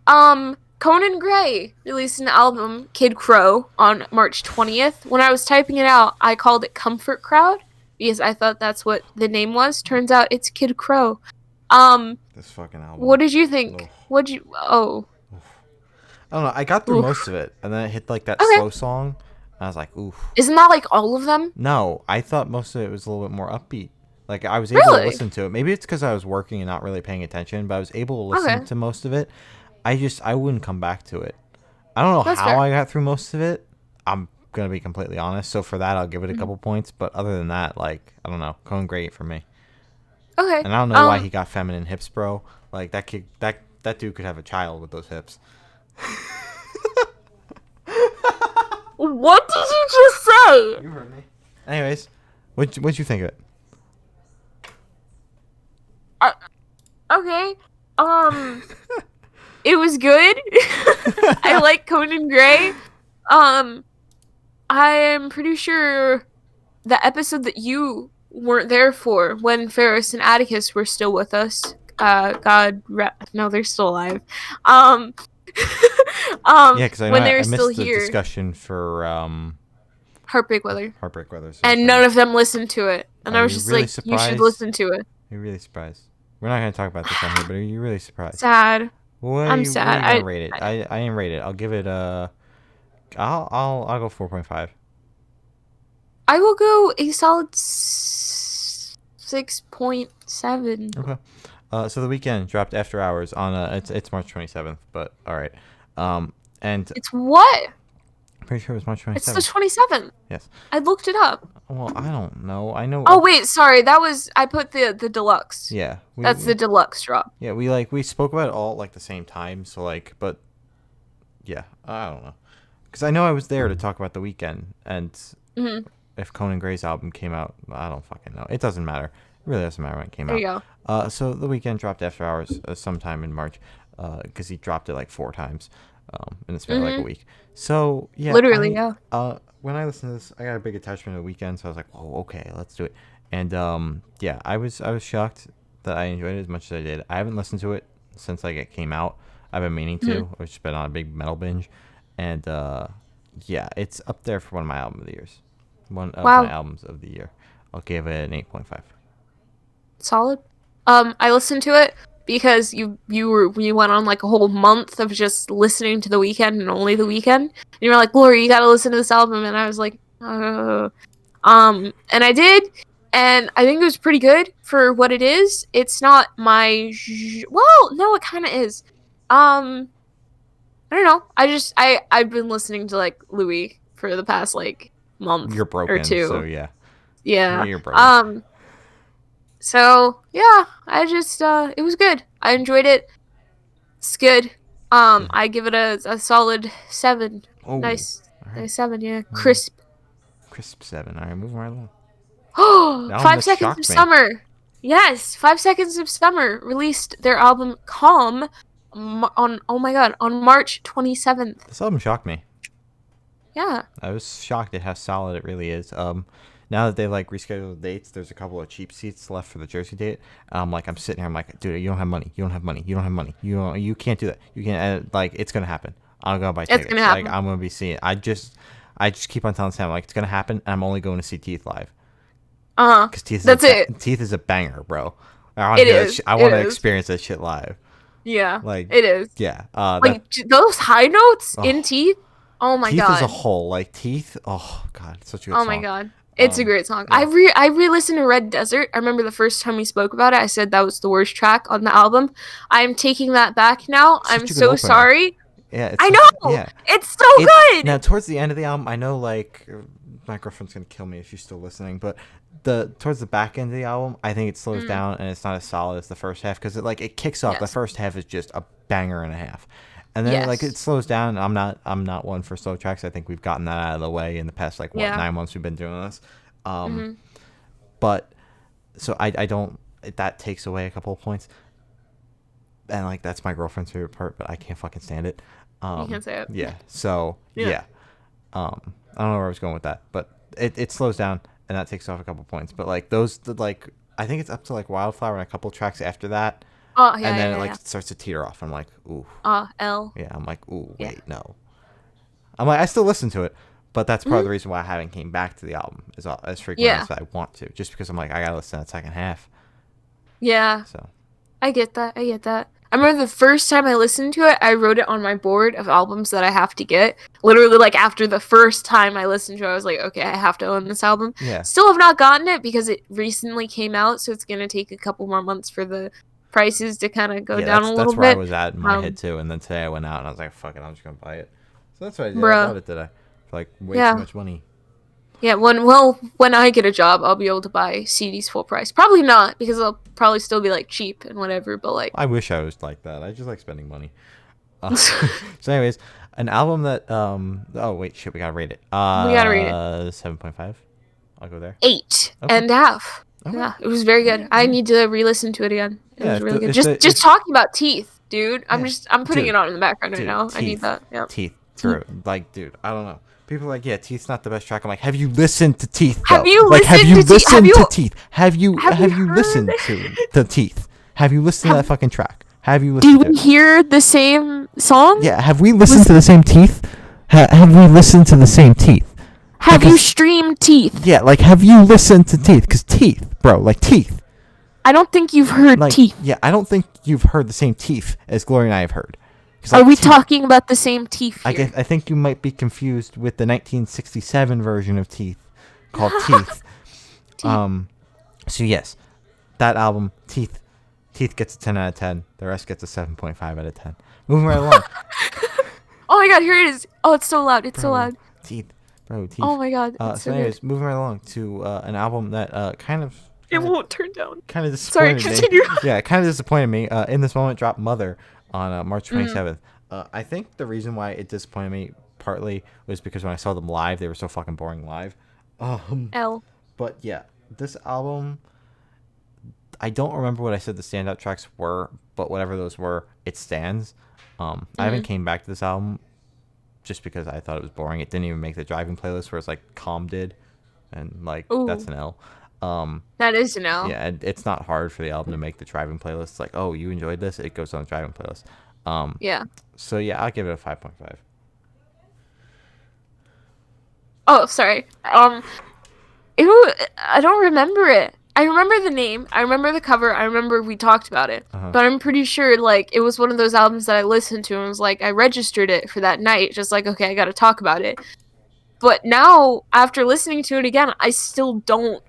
Conan Gray released an album, Kid Crow, on March 20th. When I was typing it out, I called it Comfort Crowd because I thought that's what the name was. Turns out it's Kid Crow. This fucking album. What did you think? Oof. What'd you... Oh. I don't know. I got through most of it, and then it hit like that slow song. And I was like, oof. Isn't that like all of them? No, I thought most of it was a little bit more upbeat. Like I was able to listen to it. Maybe it's because I was working and not really paying attention, but I was able to listen to most of it. I wouldn't come back to it. I don't know how I got through most of it. I'm gonna be completely honest. So for that, I'll give it a couple points. But other than that, like I don't know, Conan Gray for me. Okay. And I don't know why he got feminine hips, bro. Like that kid, that dude could have a child with those hips. What did you just say? You heard me. Anyways, what'd you think of it? Okay. It was good. I like Conan Gray. I am pretty sure the episode that you weren't there for when Ferris and Atticus were still with us. No, they're still alive. because I when they I were missed still the here. discussion for Heartbreak Weather. Heartbreak Weather. So And none of them listened to it. And are I was you just really like, you should surprised? listen to it. You're really surprised. We're not gonna talk about this on here, but are you really surprised? Sad. I'm What sad. are you gonna rate it? I didn't rate it. I'll give it a. I'll go 4.5. I will go a solid 6.7. Okay. So The Weeknd dropped After Hours on it's March 27th, but all right. And It's what? I'm pretty sure it was March 27th. It's the 27th. Yes. I looked it up. Well, I don't know. I know. Oh wait, sorry. That was I put the deluxe. Yeah. That's the deluxe drop. Yeah, we spoke about it all like the same time. So but yeah, I don't know, because I know I was there to talk about The Weeknd, and if Conan Gray's album came out, I don't fucking know. It doesn't matter. It really doesn't matter when it came out. There you go. So The Weeknd dropped After Hours sometime in March, because he dropped it like 4 times, in the span of like a week. So yeah, Literally, yeah. When I listened to this, I got a big attachment to The Weeknd, so I was like, whoa, okay, let's do it. And yeah, I was shocked that I enjoyed it as much as I did. I haven't listened to it since like it came out. I've been meaning to. I've just been on a big metal binge, and yeah, it's up there for one of my album of the years. One of my albums of the year. I'll give it an 8.5. Solid. I listened to it because you went on like a whole month of just listening to The Weeknd and only The Weeknd. And you were like, Glory, you gotta listen to this album, and I was like, and I did, and I think it was pretty good for what it is. It's not my well, no, it kind of is. I don't know. I've been listening to like Louis for the past like month You're broken, or 2. so yeah. Yeah. You're broken. So yeah, I just it was good. I enjoyed it. It's good. I give it a solid 7. Oh, nice, right. nice 7. Yeah, crisp. Crisp 7. All right, moving right along. Oh, That 5 one Seconds shocked of me. Summer. Yes, 5 Seconds of Summer released their album Calm on March 27th. This album shocked me. Yeah. I was shocked at how solid it really is. Now that they like rescheduled the dates, there's a couple of cheap seats left for the Jersey date. I'm sitting here, I'm like, dude, you don't have money. You don't have money. You don't have money. You can't do that. You can't. And, like, it's gonna happen. I'm gonna buy tickets. It's gonna happen. Like, I'm gonna be seeing. I just keep on telling Sam, like, it's gonna happen, and I'm only going to see Teeth live. Because Teeth is a banger, bro. I want to experience that shit live. Yeah, like it is. Yeah, like those high notes in Teeth. Oh my god. Teeth as a whole, like Teeth. Oh god, it's such a good song. Oh my god. It's a great song. Yeah. I re-listened to Red Desert. I remember the first time we spoke about it, I said that was the worst track on the album. I'm taking that back now. I'm so sorry. Yeah, I know. Yeah. It's so good. Now, towards the end of the album, I know like my girlfriend's gonna kill me if she's still listening, but towards the back end of the album, I think it slows down and it's not as solid as the first half because it kicks off. Yes. The first half is just a banger and a half. And then it slows down. I'm not one for slow tracks. I think we've gotten that out of the way in the past 9 months we've been doing this. But so I don't, that takes away a couple of points. And that's my girlfriend's favorite part, but I can't fucking stand it. You can't say it. Yeah. So yeah. I don't know where I was going with that, but it slows down and that takes off a couple of points. But I think it's up to Wildflower and a couple of tracks after that. Oh, yeah, and then it starts to teeter off. I'm like, ooh. L. Yeah, I'm like, ooh, wait, no. I'm like, I still listen to it, but that's part of the reason why I haven't came back to the album as frequently as I want to. Just because I'm like, I gotta listen to that second half. Yeah. So. I get that. I remember the first time I listened to it, I wrote it on my board of albums that I have to get. Literally, after the first time I listened to it, I was like, okay, I have to own this album. Yeah. Still have not gotten it because it recently came out, so it's gonna take a couple more months for the prices to kind of go down a little bit. That's where I was at in my head too, and then today I went out and I was like, fuck it, I'm just gonna buy it. So that's what I did. I bought it today for way too much money. Yeah, when I get a job, I'll be able to buy CDs full price. Probably not, because they'll probably still be cheap and whatever, but I wish I was like that. I just like spending money. So anyways, an album that oh wait, shit, we gotta rate it. We gotta rate it. 7.5. I'll go there. 8 and a half. Okay. Yeah, it was very good. I need to re-listen to it again. It was really good. Just talking about Teeth, dude. I'm putting it on in the background right now. I need that. Yeah. Teeth. Dude, I don't know. People are like, yeah, Teeth's not the best track. I'm like, have you listened to Teeth? Though? Have you listened to Teeth? Have you listened to the Teeth? Have you listened to that fucking track? Have you listened? Did we hear the same song? Yeah, have we listened to the same Teeth? Have we listened to the same Teeth? Have you streamed Teeth? Yeah, like, have you listened to Teeth? Because Teeth, bro, like, Teeth. I don't think you've heard Teeth. Yeah, I don't think you've heard the same Teeth as Gloria and I have heard. Like, are we talking about the same Teeth here? I think you might be confused with the 1967 version of Teeth called Teeth. So yes, that album, Teeth gets a 10 out of 10. The rest gets a 7.5 out of 10. Moving right along. Oh my god, here it is. Oh, it's so loud. It's so loud. Teeth. Teeth. Oh my god. So anyways, moving right along to an album that kind of... It won't turn down. Kind of disappointed me. Sorry, continue. Yeah, kind of disappointed me. In This Moment dropped Mother on March 27th. I think the reason why it disappointed me partly was because when I saw them live, they were so fucking boring live. But yeah, this album, I don't remember what I said the standout tracks were, but whatever those were, it stands. I haven't came back to this album just because I thought it was boring. It didn't even make the driving playlist, whereas like Calm did, and like that's an L. That is an L. Yeah, it's not hard for the album to make the driving playlist. It's like, oh, you enjoyed this? It goes on the driving playlist. Yeah. So yeah, I'll give it a 5.5. Oh, sorry. I don't remember it. I remember the name. I remember the cover. I remember we talked about it. But I'm pretty sure like it was one of those albums that I listened to and was like I registered it for that night, just like okay, I got to talk about it. But now after listening to it again, I still don't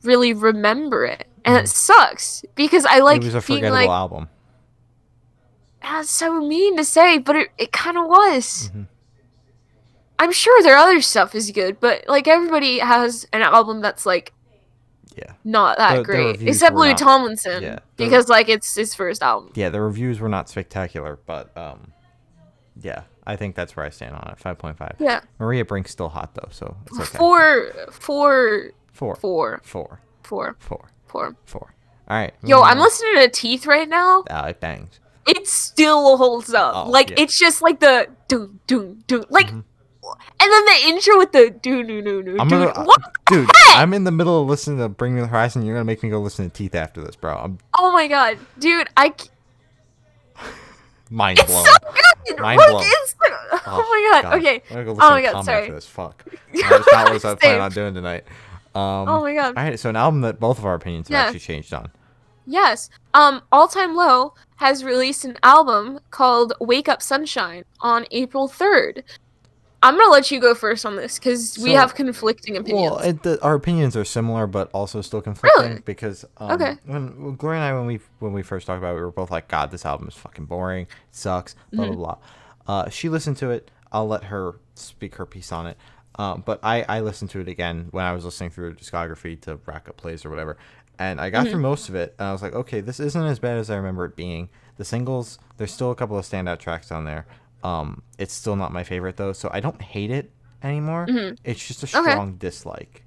really remember it, and it sucks because I like. It was a forgettable album. That's so mean to say, but it kind of was. I'm sure their other stuff is good, but like everybody has an album that's like not that great, except Louis Tomlinson because like it's his first album. Yeah, the reviews were not spectacular, but yeah, I think that's where I stand on it. 5.5. Yeah. Maria Brink's still hot though, so it's okay. Four. All right. Yo, I'm listening to Teeth right now. Oh, it bangs. It still holds up. It's just like the doom doom doom, like, and then the intro with the doom doom doom doom. Dude, I'm in the middle of listening to Bring Me the Horizon. You're gonna make me go listen to Teeth after this, bro. Oh my god, dude, mind blown. It's so good. Mind blown. Oh my god. Okay. I'm gonna go listen to Calm after this. Fuck. That's not what I was planning on doing tonight. Oh my god. All right, so an album that both of our opinions have actually changed on. Yes. All Time Low has released an album called Wake Up Sunshine on April 3rd. I'm going to let you go first on this because we have conflicting opinions. Well, our opinions are similar, but also still conflicting. Really? Because when Gloria and I, when we first talked about it, we were both like, God, this album is fucking boring. It sucks. Blah, blah, blah. She listened to it. I'll let her speak her piece on it. But I listened to it again when I was listening through the discography to rack up plays or whatever. And I got through most of it. And I was like, okay, this isn't as bad as I remember it being. The singles, there's still a couple of standout tracks on there. It's still not my favorite, though. So I don't hate it anymore. It's just a strong dislike.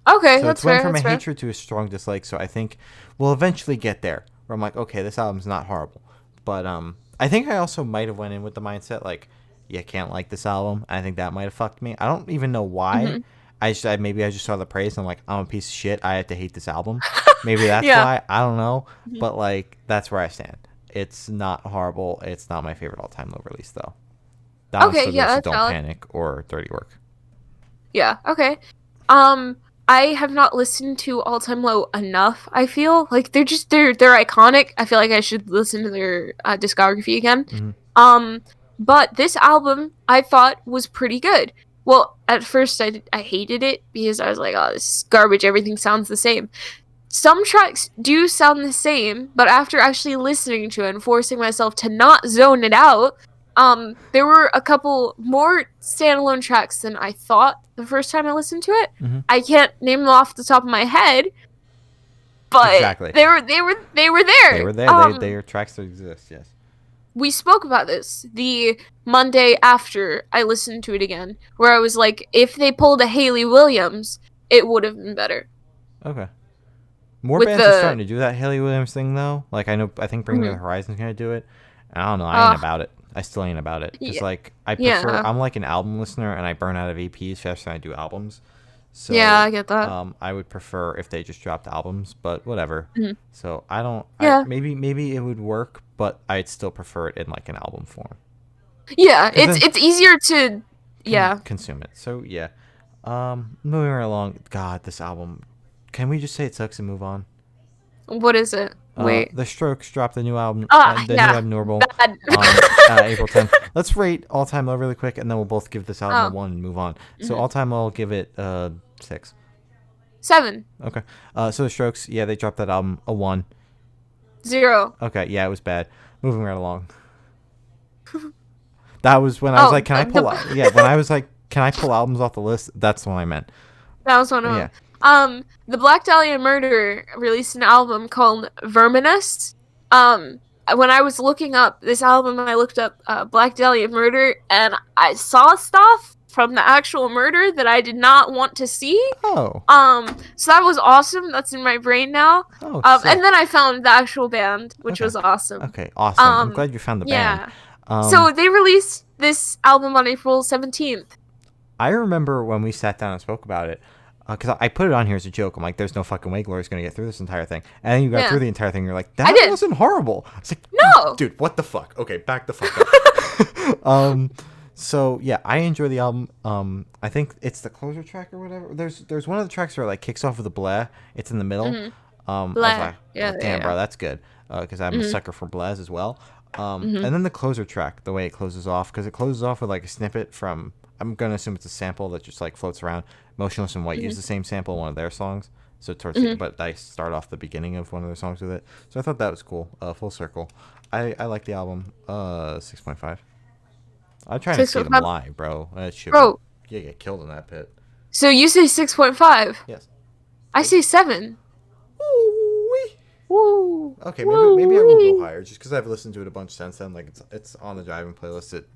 Okay, so that's fair. It went from a hatred to a strong dislike. So I think we'll eventually get there. Where I'm like, okay, this album's not horrible. But I think I also might have went in with the mindset, like, you can't like this album. I think that might have fucked me. I don't even know why. Maybe I just saw the praise and I'm like, I'm a piece of shit. I have to hate this album. Maybe that's why. I don't know. But like, that's where I stand. It's not horrible. It's not my favorite all-time low release though. That one still goes to Don't Panic or Dirty Work. Yeah. Okay. I have not listened to All Time Low enough. I feel like they're iconic. I feel like I should listen to their discography again. But this album I thought was pretty good. Well, at first I hated it because I was like, oh, this is garbage. Everything sounds the same. Some tracks do sound the same, but after actually listening to it and forcing myself to not zone it out, there were a couple more standalone tracks than I thought the first time I listened to it. I can't name them off the top of my head, but they were there. They were there. They are tracks that exist. Yes. We spoke about this the Monday after I listened to it again, where I was like, if they pulled a Hayley Williams, it would have been better. Okay. More bands are starting to do that Hayley Williams thing, though. Like, I think Bring Me the Horizon's going to do it. I don't know. I ain't about it. I still ain't about it. Because, like, I prefer... I'm like an album listener, and I burn out of EPs faster than I do albums. So yeah, I get that. I would prefer if they just dropped albums, but whatever. Mhm. So I don't. Yeah. Maybe it would work, but I'd still prefer it in like an album form. Yeah, 'Cause then it's easier to yeah. consume it. So yeah. Moving right along. God, this album. Can we just say it sucks and move on? What is it? Wait. The Strokes dropped the new album. The new Yeah. Abnormal Bad. on April 10th. Let's rate All Time Low really quick, and then we'll both give this album a 1 and move on. So All Time Low, I'll give it 6. 7. Okay. So the Strokes, yeah, they dropped that album a 1. 0. Okay, yeah, it was bad. Moving right along. That was when I was like, can I pull out? Yeah, when I was like, can I pull albums off the list? That's what I meant. That was one of them. The Black Dahlia Murder released an album called Verminous. When I was looking up this album, I looked up Black Dahlia Murder, and I saw stuff from the actual murder that I did not want to see. Oh. So that was awesome. That's in my brain now. Oh, and then I found the actual band, which was awesome. Okay, awesome. I'm glad you found the band. So they released this album on April 17th. I remember when we sat down and spoke about it, because I put it on here as a joke. I'm like, there's no fucking way Gloria's going to get through this entire thing. And then you got through the entire thing. You're like, that wasn't horrible. I was like, no. Dude, what the fuck? Okay, back the fuck up. So, yeah, I enjoy the album. I think it's the closer track or whatever. There's one of the tracks where it like kicks off with a blah. It's in the middle. Blah. I was like, damn, bro, that's good. Because I'm a sucker for blahs as well. And then the closer track, the way it closes off, because it closes off with like a snippet from, I'm going to assume it's a sample that just like floats around. Motionless in White used the same sample in one of their songs. So but I start off the beginning of one of their songs with it. So I thought that was cool. Full circle. I like the album. 6.5. I'm trying to see them live, bro. Bro. You get killed in that pit. So you say 6.5? Yes. I say 7. Woo. Okay, maybe I will go higher just because I've listened to it a bunch since then. Like it's on the driving playlist. It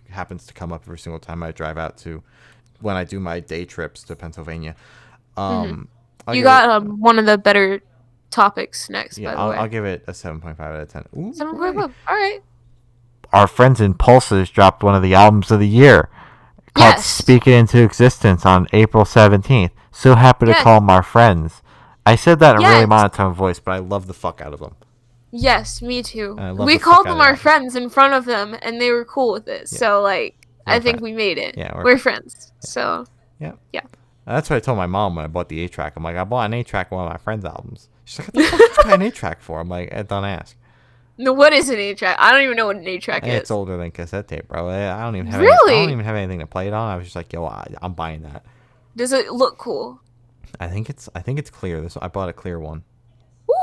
happens to come up every single time I drive out to when I do my day trips to Pennsylvania. You got one of the better topics next. Yeah, by the way. I'll give it a 7.5 out of 10. 7.5. All right. Our friends in Pulses dropped one of the albums of the year called Speak It Into Existence on April 17th. So happy to call them our friends. I said that in a really monotone voice, but I love the fuck out of them. Yes, me too. We called them our friends in front of them, and they were cool with it. Yeah. So, like, I think we made it. Yeah, we're friends. Yeah. So, yeah. That's what I told my mom when I bought the 8-track. I'm like, I bought an 8-track on one of my friends' albums. She's like, what the fuck did you buy an 8-track for? I'm like, don't ask. No, what is an 8-track? I don't even know what an 8-track is. It's older than cassette tape, bro. I don't even have I don't even have anything to play it on. I was just like, yo, I'm buying that. Does it look cool? I think it's clear. I bought a clear one.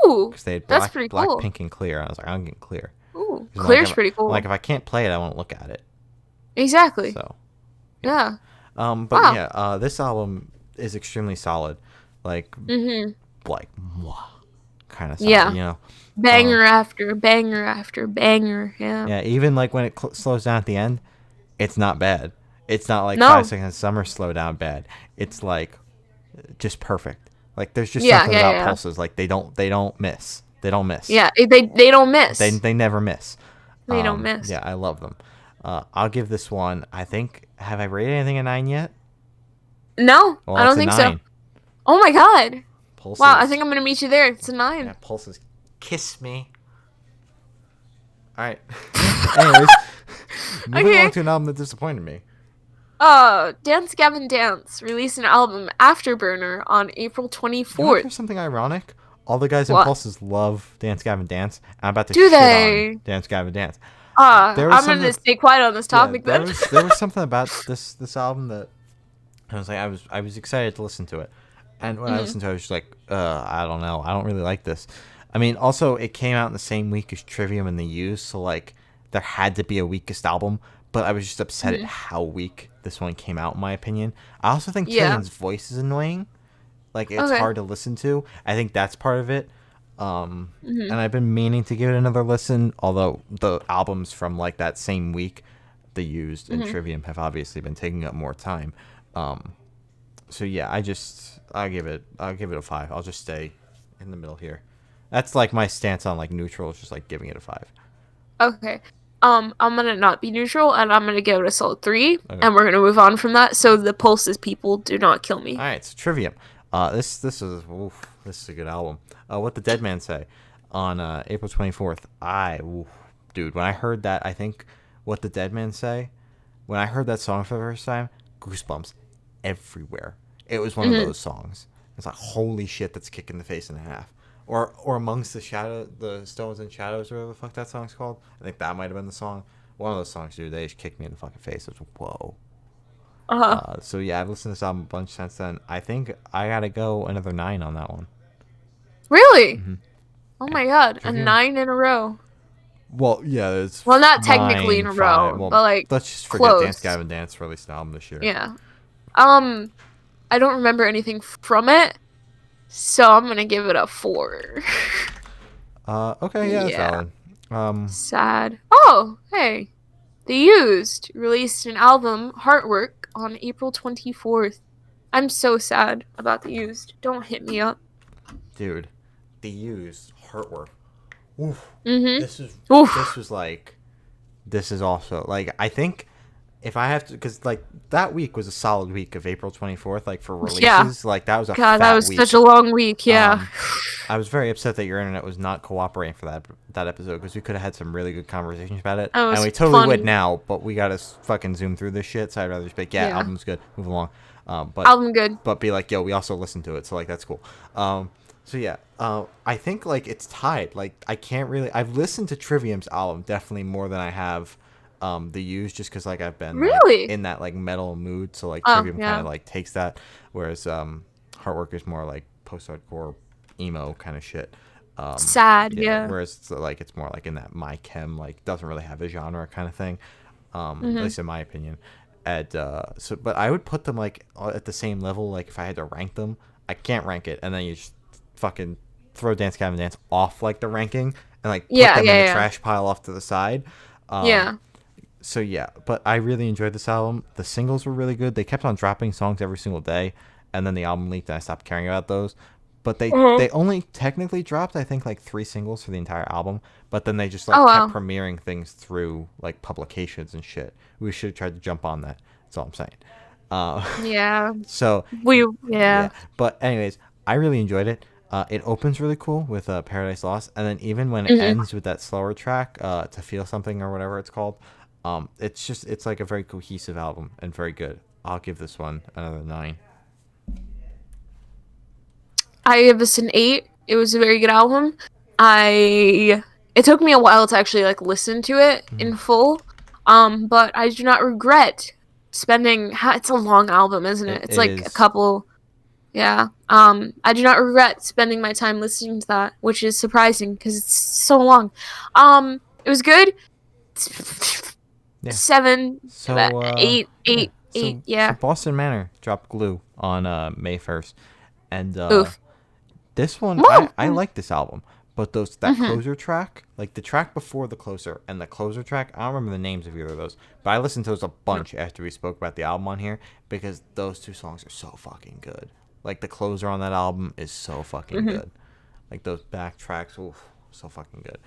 Ooh, they had that's pretty black, cool. pink, and clear. I was like, I'm getting clear. Ooh, clear's pretty cool. Like if I can't play it, I won't look at it. Exactly. So. Yeah. This album is extremely solid. Like, like, kind of solid. Yeah. You know. Banger after banger after banger. Yeah. Yeah. Even like when it slows down at the end, it's not bad. It's not like 5 Seconds of Summer slow down bad. It's like just perfect. Like there's just something about Pulses. Like they don't miss. They don't miss. Yeah, they don't miss. They never miss. They don't miss. Yeah, I love them. I'll give this one. I think. Have I rated anything a 9 yet? No, I don't think so. Oh my god. Pulses. Wow, I think I'm gonna meet you there. It's a 9. Yeah, Pulses. Kiss me. All right. Anyways, moving on to an album that disappointed me. Dance Gavin Dance released an album Afterburner on April 24th. You know, there's something ironic. All the guys in Pulses love Dance Gavin Dance. I'm about to shit on Dance Gavin Dance. I'm going to stay quiet on this topic then. There was something about this album that I was like, I was excited to listen to it. And when I listened to it, I was just like, I don't know. I don't really like this. I mean, also, it came out in the same week as Trivium and The Used, so, like, there had to be a weakest album. But I was just upset at how weak this one came out, in my opinion. I also think Killian's voice is annoying. Like, it's hard to listen to. I think that's part of it. And I've been meaning to give it another listen, although the albums from, like, that same week, The Used and Trivium, have obviously been taking up more time. So, yeah, I'll give it a 5. I'll just stay in the middle here. That's, like, my stance on, like, neutral is just, like, giving it a 5. Okay. I'm gonna not be neutral, and I'm gonna give it a solid 3, Okay. and we're gonna move on from that. So the Pulse's people do not kill me. All right, so Trivium. This is a good album. What the Dead Man Say on April 24th. Dude, when I heard that, I think What the Dead Man Say. When I heard that song for the first time, goosebumps everywhere. It was one of those songs. It's like, holy shit, that's kicking the face in half. Or Amongst the Stones and Shadows, or whatever the fuck that song's called. I think that might have been the song. One of those songs, dude, they just kicked me in the fucking face. It was whoa. So yeah, I've listened to this album a bunch since then. I think I gotta go another 9 on that one. Really? Oh my god, a 9 in a row. Well, yeah, it's not technically 9, in a row, 5. Well, but like let's just forget close. Dance Gavin Dance released an album this year. Yeah. I don't remember anything from it, so I'm gonna give it a 4. Okay, yeah, that's valid. Sad. Oh, hey. The Used released an album, Heartwork, on April 24th. I'm so sad about The Used. Don't hit me up. Dude, The Used, Heartwork. Oof. Mm-hmm. This is also, like, I think if I have to, because, like, that week was a solid week of April 24th, like, for releases. Yeah. Like, that was a God, fat that was week. such a long week, yeah. I was very upset that your internet was not cooperating for that episode, because we could have had some really good conversations about it. And we totally would now, but we gotta fucking zoom through this shit, so I'd rather just be like, yeah, album's good, move along. But album good. But be like, yo, we also listened to it, so, like, that's cool. So yeah, I think, like, it's tied. Like, I can't really... I've listened to Trivium's album definitely more than I have The Used, just because, like, I've been like, in that, like, metal mood, so, like, Trivium kind of, like, takes that, whereas Heartwork is more, like, post-hardcore emo kind of shit. Sad, yeah. Whereas, like, it's more, like, in that My Chem, like, doesn't really have a genre kind of thing, at least in my opinion. And, but I would put them, like, at the same level, like, if I had to rank them. I can't rank it, and then you just fucking throw Dance Gavin Dance off, like, the ranking, and, like, put them in the trash pile off to the side. So yeah, but I really enjoyed this album. The singles were really good. They kept on dropping songs every single day, and then the album leaked, and I stopped caring about those. But they only technically dropped, I think, like 3 singles for the entire album. But then they just like kept premiering things through like publications and shit. We should have tried to jump on that. That's all I'm saying. Yeah. So yeah. But anyways, I really enjoyed it. It opens really cool with Paradise Lost, and then even when it ends with that slower track, To Feel Something or whatever it's called, it's like a very cohesive album and very good. I'll give this one another 9. I give this an 8. It was a very good album. It took me a while to actually like listen to it in full, but I do not regret spending. It's a long album, isn't it? It's like a couple. Yeah. I do not regret spending my time listening to that, which is surprising because it's so long. It was good. 7, 8. Yeah. So Boston Manor dropped Glue on May 1st, and this one I like this album, but that closer track, like the track before the closer and the closer track, I don't remember the names of either of those, but I listened to those a bunch after we spoke about the album on here because those 2 songs are so fucking good. Like, the closer on that album is so fucking good. Like, those back tracks, so fucking good.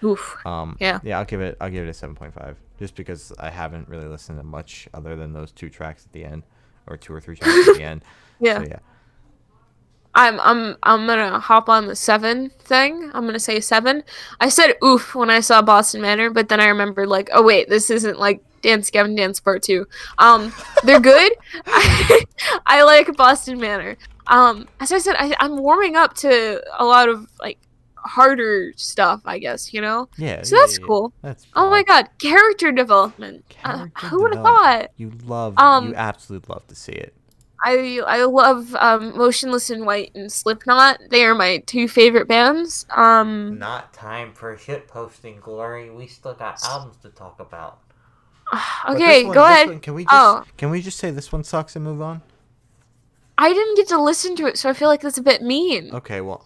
Yeah, I'll give it a 7.5, just because I haven't really listened to much other than those 2 tracks at the end, or 2 or 3 tracks at the end. Yeah. So, yeah. I'm gonna hop on the 7 thing. I'm gonna say 7. I said oof when I saw Boston Manor, but then I remembered like, oh wait, this isn't like Dance Gavin Dance Part 2. They're good. I like Boston Manor. As I said, I'm warming up to a lot of like harder stuff, I guess, you know? Yeah. So that's cool. Oh my god, character development. Who would have thought? You absolutely love to see it. I love Motionless in White and Slipknot. They are my 2 favorite bands. Not time for shit posting, Glory. We still got albums to talk about. Okay, go ahead. Can we just say this one sucks and move on? I didn't get to listen to it, so I feel like that's a bit mean. Okay, well,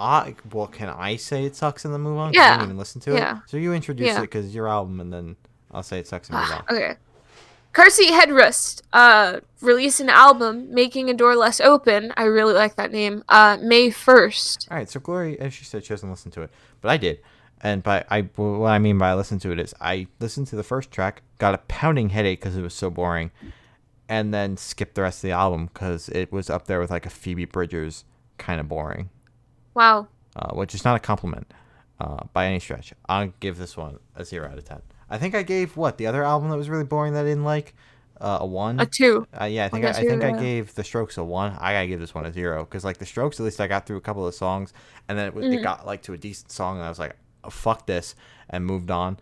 can I say it sucks and then move on? Yeah. I didn't even listen to it. So you introduce it because it's your album, and then I'll say it sucks and move on. Okay. Car Seat Headrest released an album, Making a Door Less Open. I really like that name. May 1st. All right, so Glory, as she said, she doesn't listen to it, but I did, And what I mean by I listened to it is I listened to the first track, got a pounding headache because it was so boring, and then skipped the rest of the album because it was up there with like a Phoebe Bridgers kind of boring. Wow. Which is not a compliment by any stretch. I'll give this one a 0 out of 10. I think I gave the other album that was really boring that I didn't like a 1. A 2. Yeah, I think I gave The Strokes a 1. I gotta give this one a 0 because like The Strokes, at least I got through a couple of songs, and then it got like to a decent song, and I was like, oh, fuck this, and moved on.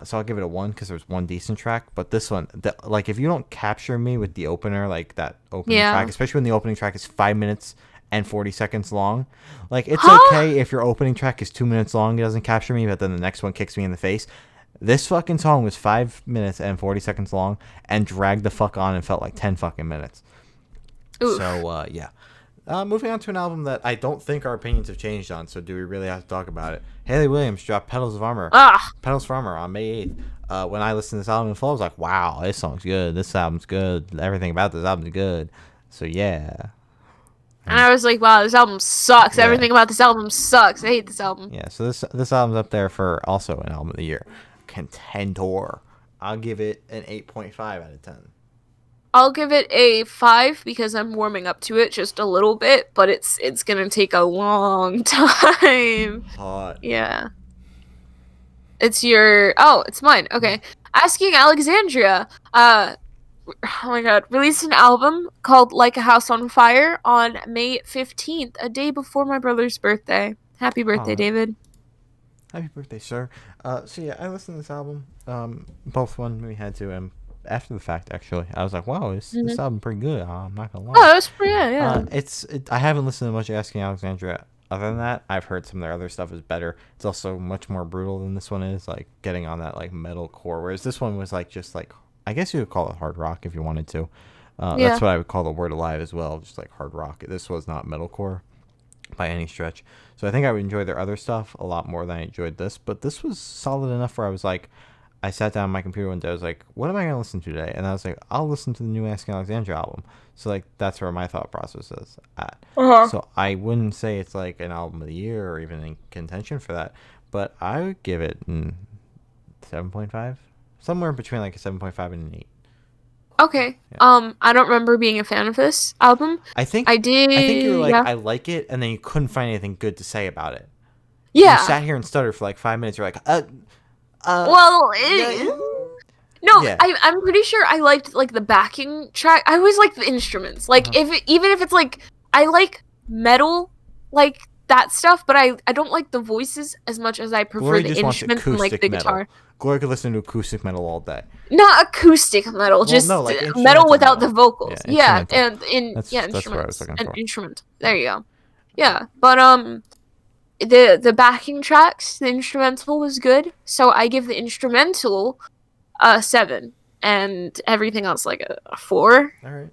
So I'll give it a 1 because there's one decent track. But this one, like if you don't capture me with the opener, like that opening track, especially when the opening track is 5 minutes and 40 seconds long, like it's okay if your opening track is 2 minutes long, it doesn't capture me, but then the next one kicks me in the face. This fucking song was 5 minutes and 40 seconds long and dragged the fuck on and felt like 10 fucking minutes. Oof. So yeah, moving on to an album that I don't think our opinions have changed on, so do we really have to talk about it? Hayley Williams dropped Petals of Armor on May 8th. When I listened to this album in full, I was like, wow, this song's good, this album's good, everything about this album's good. So yeah. And I was like, wow, this album sucks. Yeah. Everything about this album sucks. I hate this album. Yeah, so this album's up there for also an album of the year contender. I'll give it an 8.5 out of 10. I'll give it a 5 because I'm warming up to it just a little bit, but it's gonna take a long time. Hot. Yeah. It's mine. Okay. Asking Alexandria. Oh my god, released an album called Like a House on Fire on May 15th, a day before my brother's birthday. Happy birthday, David. Happy birthday, sir. So yeah, I listened to this album, both when we had to, and after the fact, actually. I was like, wow, this album pretty good. I'm not gonna lie. Oh, that's pretty good, yeah. I haven't listened to much of Asking Alexandria. Other than that, I've heard some of their other stuff is better. It's also much more brutal than this one is, like getting on that like metal core, whereas this one was like just like, I guess you would call it hard rock if you wanted to. That's what I would call The Word Alive as well, just like hard rock. This was not metalcore by any stretch. So I think I would enjoy their other stuff a lot more than I enjoyed this. But this was solid enough where I was like, I sat down on my computer one day, I was like, what am I going to listen to today? And I was like, I'll listen to the new Asking Alexandria album. So like that's where my thought process is at. So I wouldn't say it's like an album of the year or even in contention for that. But I would give it 7.5. Somewhere between like a 7.5 and an 8. Okay. Yeah. I don't remember being a fan of this album. I think you were like, I like it, and then you couldn't find anything good to say about it. Yeah. You sat here and stuttered for like 5 minutes. You're like, no, yeah. I'm pretty sure I liked like the backing track. I always like the instruments. Like even if it's like, I like metal, like that stuff, but I don't like the voices as much as I prefer the instruments and like the guitar. Gloria could listen to acoustic metal all day. Not acoustic metal, just metal without the vocals. Yeah, instruments. That's what I was looking for. Instrument. There you go. Yeah, but the backing tracks, the instrumental was good, so I give the instrumental a 7, and everything else like a 4. All right.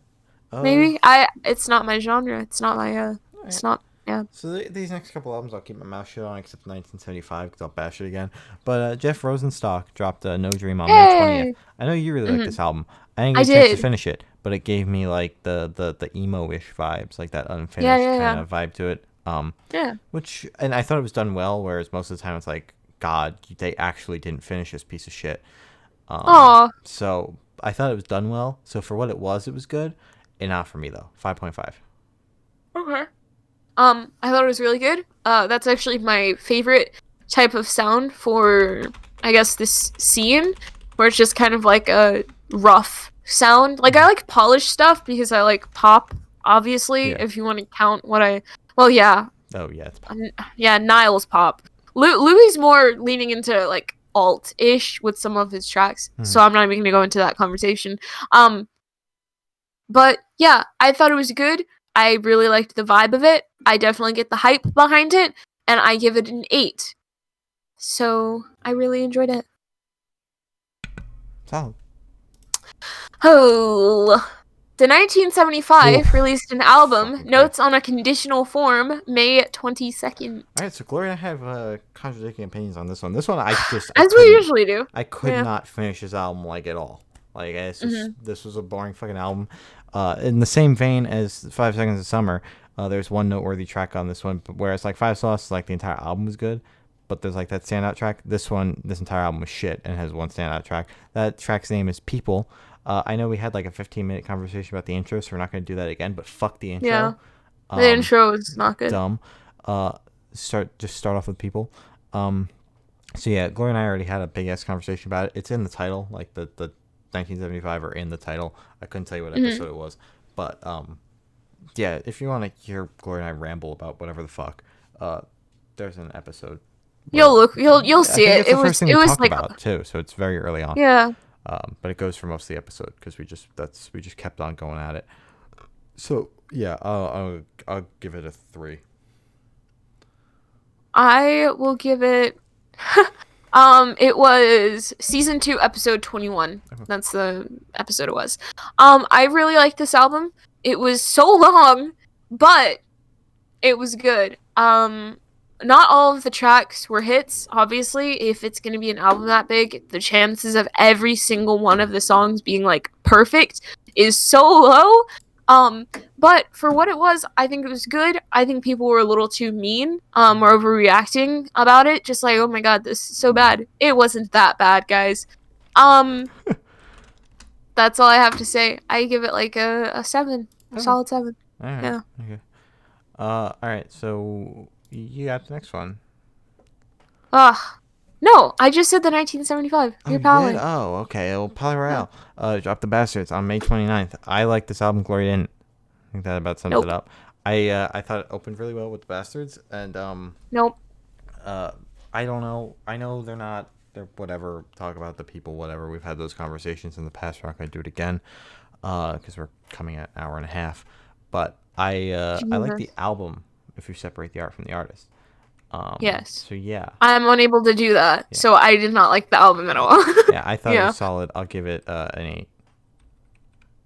Maybe it's not my genre. It's not my it's not. Yeah. So these next couple albums I'll keep my mouth shut on, except 1975 because I'll bash it again. But Jeff Rosenstock dropped No Dream on May 20th. I know you really like this album. I didn't get a chance to finish it, but it gave me like the emo-ish vibes, like that unfinished kind of vibe to it. Which, and I thought it was done well, whereas most of the time it's like, God, they actually didn't finish this piece of shit. So I thought it was done well. So for what it was good. And not for me though. 5.5. Okay. I thought it was really good. That's actually my favorite type of sound for, I guess, this scene, where it's just kind of like a rough sound. Like, I like polished stuff because I like pop, obviously, if you want to count what well, yeah. Oh, yeah, it's pop. Yeah, Niall's pop. Louis more leaning into, like, alt-ish with some of his tracks, so I'm not even going to go into that conversation. But, yeah, I thought it was good. I really liked the vibe of it. I definitely get the hype behind it, and I give it an 8. So, I really enjoyed it. Solid. Oh, the 1975 released an album, Notes on a Conditional Form, May 22nd. Alright, so Gloria and I have contradicting opinions on this one. This one, As we usually do. I could not finish this album, like, at all. Like, this was a boring fucking album. In the same vein as 5 Seconds of Summer, there's one noteworthy track on this one, whereas like 5 Sauce, like the entire album was good, but there's like that standout track. This entire album was shit and has one standout track. That track's name is People. I know we had like a 15-minute conversation about the intro, so we're not going to do that again, but fuck the intro. Yeah. The intro is not good. Dumb. Start off with People. So yeah, Gloria and I already had a big ass conversation about it. It's in the title, like the 1975 are in the title. I couldn't tell you what episode it was, but yeah, if you want to hear Gloria and I ramble about whatever the fuck, there's an episode. You'll see it. It was like about too, so it's very early on. Yeah. But it goes for most of the episode because we just kept on going at it. So yeah, I'll give it a 3. I will give it. It was season 2, episode 21. Okay. That's the episode it was. I really liked this album. It was so long, but it was good. Not all of the tracks were hits. Obviously, if it's gonna be an album that big, the chances of every single one of the songs being like perfect is so low. But for what it was, I think it was good. I think people were a little too mean, or overreacting about it. Just like, oh my god, this is so bad. It wasn't that bad, guys. That's all I have to say. I give it like a 7, a solid 7. All right. Yeah. Okay. All right. So you got the next one. No, I just said the 1975. Your Pally. Oh, okay. Well, Pally Royale. Drop the Bastards on May 29th. I like this album. Gloria didn't. I think that about sums it up. I thought it opened really well with the Bastards, and Nope. I don't know. I know they're whatever. Talk about the people, whatever. We've had those conversations in the past. We're not going to do it again, because we're coming at an hour and a half. But I like the album if you separate the art from the artist. Yes. So yeah. I'm unable to do that, so I did not like the album at all. Yeah, I thought it was solid. I'll give it an 8.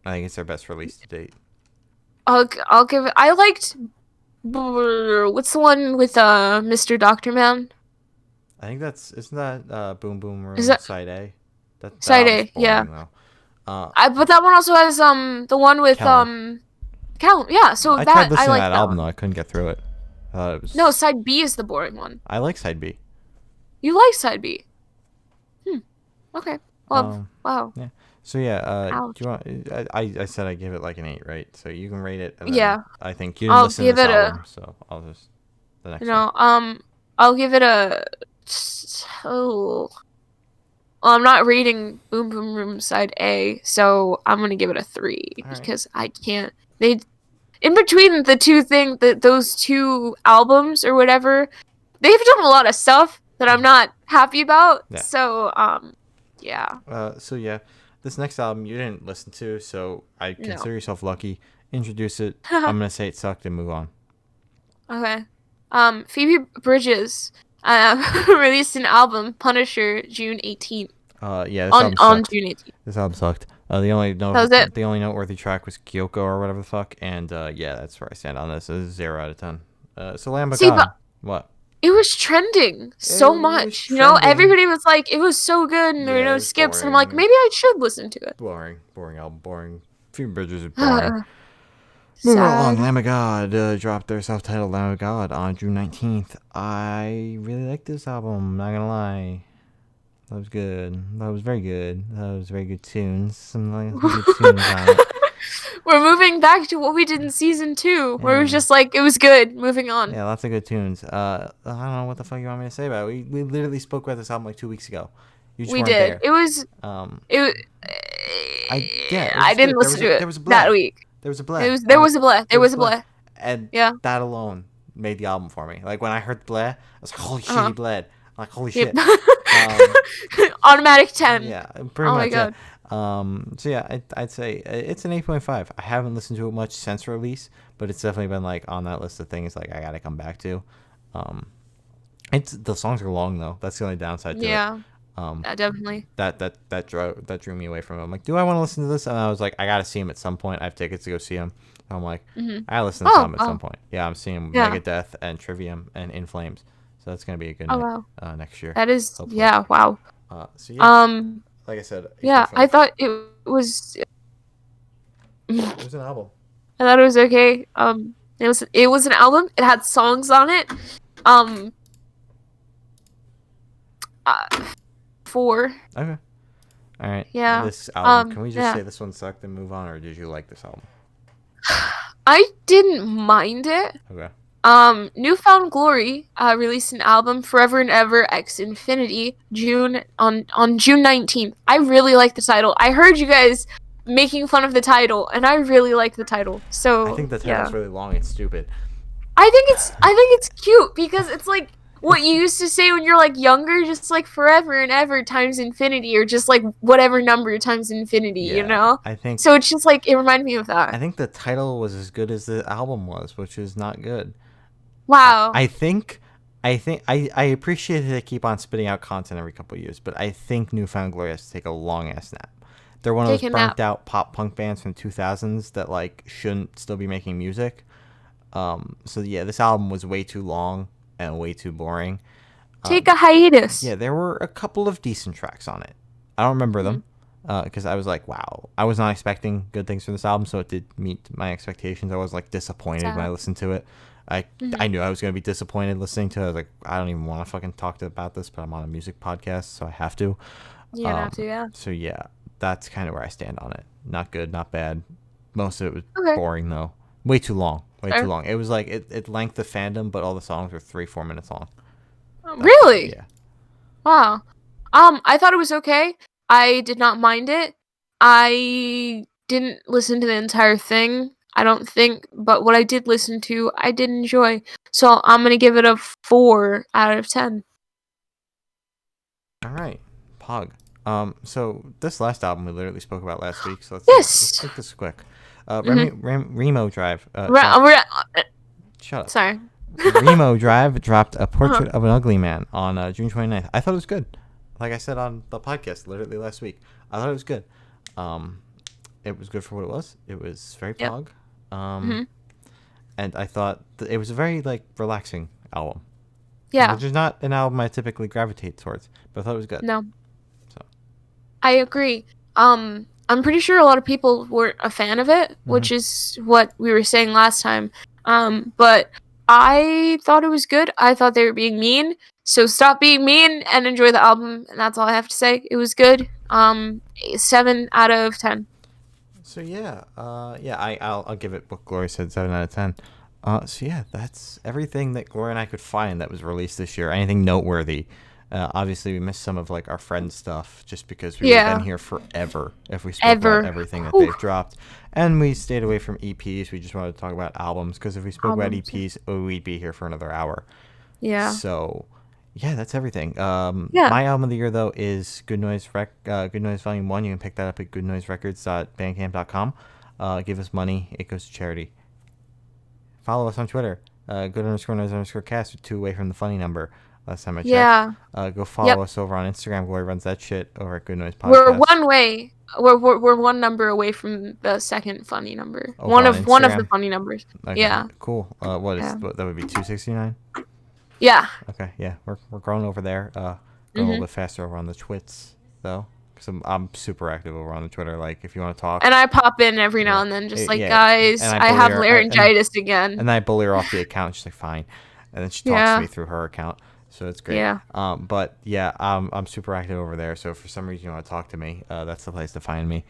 I think it's their best release to date. I'll give it. I liked. What's the one with Mr. Doctor Man? I think isn't that Boom Boom Room Side A? Side A, yeah. But that one also has the one with Callum. Yeah, so I tried listening to that album though. I couldn't get through it. No, Side B is the boring one. I like Side B. You like Side B? Okay. Well, wow. Yeah. So yeah, do you want? I said I give it like an 8, right? So you can rate it. And yeah. I think you didn't listen to this album, so I'll just the next one. I'll give it a. Well, I'm not rating Boom Boom Room Side A, so I'm gonna give it a 3 because I can't. In between the two those two albums or whatever, they've done a lot of stuff that I'm not happy about. Yeah. So, yeah. So yeah, this next album you didn't listen to, so I consider yourself lucky. Introduce it. I'm gonna say it sucked and move on. Okay. Phoebe Bridgers released an album, Punisher, June 18th. Yeah. On June 18th. This album sucked. The only noteworthy track was Kyoko or whatever the fuck, and yeah, that's where I stand on this. This is 0 out of 10. So Lamb of God. What? It was trending so much. You know, everybody was like, it was so good, and there were no skips. Boring. And I'm like, maybe I should listen to it. Boring album, boring. Phoebe Bridgers is boring. Moving along, Lamb of God dropped their self-titled Lamb of God on June 19th. I really like this album, not gonna lie. That was good. That was very good. That was very good tunes. Some good tunes on it. We're moving back to what we did in season 2, where it was just like, it was good. Moving on. Yeah, lots of good tunes. I don't know what the fuck you want me to say about it. We literally spoke about this album like 2 weeks ago. You just weren't did. There. It was. I didn't listen to it that week. There was a bleh. There was a bleh. And that alone made the album for me. Like when I heard the bleh, I was like, holy shit, he bled. I'm like, holy shit. Automatic 10. Yeah, pretty much. Oh my god. So yeah, I'd say it's an 8.5. I haven't listened to it much since release, but it's definitely been like on that list of things like I gotta come back to. The songs are long though. That's the only downside to it. Yeah, definitely. That drew me away from it. I'm like, do I want to listen to this? And I was like, I gotta see him at some point. I have tickets to go see him. And I'm like, I gotta listen to some at some point. Yeah, I'm seeing Megadeth and Trivium and In Flames. So that's gonna be a good night next year. That is, hopefully. Yeah, wow. So yeah, like I said. Yeah, I thought it was. It was an album. I thought it was okay. It was an album. It had songs on it. 4. Okay. All right. Yeah. This album. Can we just yeah. say this one sucked and move on, or did you like this album? I didn't mind it. Okay. New Found Glory released an album, Forever and Ever X Infinity, on June 19th. I really like the title. I heard you guys making fun of the title, and I really like the title. So I think the title's really long and stupid. I think it's cute because it's like what you used to say when you're like younger, just like forever and ever times infinity, or just like whatever number times infinity, you know? I think so. It's just like it reminded me of that. I think the title was as good as the album was, which is not good. Wow. I appreciate that they keep on spitting out content every couple of years, but I think New Found Glory has to take a long ass nap. They're one of those burnt out pop punk bands from the 2000s that like shouldn't still be making music. So yeah, this album was way too long and way too boring. Take a hiatus. Yeah, there were a couple of decent tracks on it. I don't remember them because I was like, wow, I was not expecting good things from this album, so it did meet my expectations. I was like disappointed when I listened to it. I knew I was going to be disappointed listening to it. I was like, I don't even want to fucking talk about this, but I'm on a music podcast, so I have to. You have to, yeah. So yeah, that's kind of where I stand on it. Not good, not bad. Most of it was boring though. Way too long. Way too long. It was like it length of fandom, but all the songs were 3-4 minutes long. Really? Yeah. Wow. I thought it was okay. I did not mind it. I didn't listen to the entire thing, I don't think, but what I did listen to, I did enjoy. So I'm gonna give it a 4 out of 10. All right, Pog. So this last album we literally spoke about last week. So let's make this quick. Remo Drive. Shut up. Sorry. Remo Drive dropped A Portrait of an Ugly Man on June 29th. I thought it was good. Like I said on the podcast literally last week, I thought it was good. It was good for what it was. It was very Pog. And I thought it was a very like relaxing album. Yeah. Which is not an album I typically gravitate towards, but I thought it was good. No. So. I agree. I'm pretty sure a lot of people weren't a fan of it, which is what we were saying last time. But I thought it was good. I thought they were being mean. So stop being mean and enjoy the album. And that's all I have to say. It was good. 7 out of 10. So yeah, I'll give it what Glory said, 7 out of 10. So yeah, that's everything that Glory and I could find that was released this year. Anything noteworthy? Obviously, we missed some of like our friends' stuff just because we would have been here forever if we spoke about everything that they've dropped. And we stayed away from EPs. We just wanted to talk about albums because if we spoke about EPs, we'd be here for another hour. Yeah. So yeah, that's everything. My album of the year though is Good Noise Good Noise Volume 1. You can pick that up at goodnoiserecords.bandcamp.com. Give us money. It goes to charity. Follow us on Twitter. Good_noise_cast with 2 away from the funny number. Last time I checked. Yeah. Go follow us over on Instagram. Glory runs that shit over at Good Noise Podcast. We're one way. We're one number away from the second funny number. One of the funny numbers. Okay, yeah. Cool. What that would be 269? Yeah. Okay. Yeah. We're growing over there. Going a little bit faster over on the Twits though. Because I'm super active over on the Twitter. Like, if you want to talk. And I pop in every now and then, just guys, I have laryngitis again. And I bully her off the account. She's like, fine. And then she talks to me through her account. So it's great. Yeah. But yeah, I'm super active over there. So if for some reason you want to talk to me, that's the place to find me.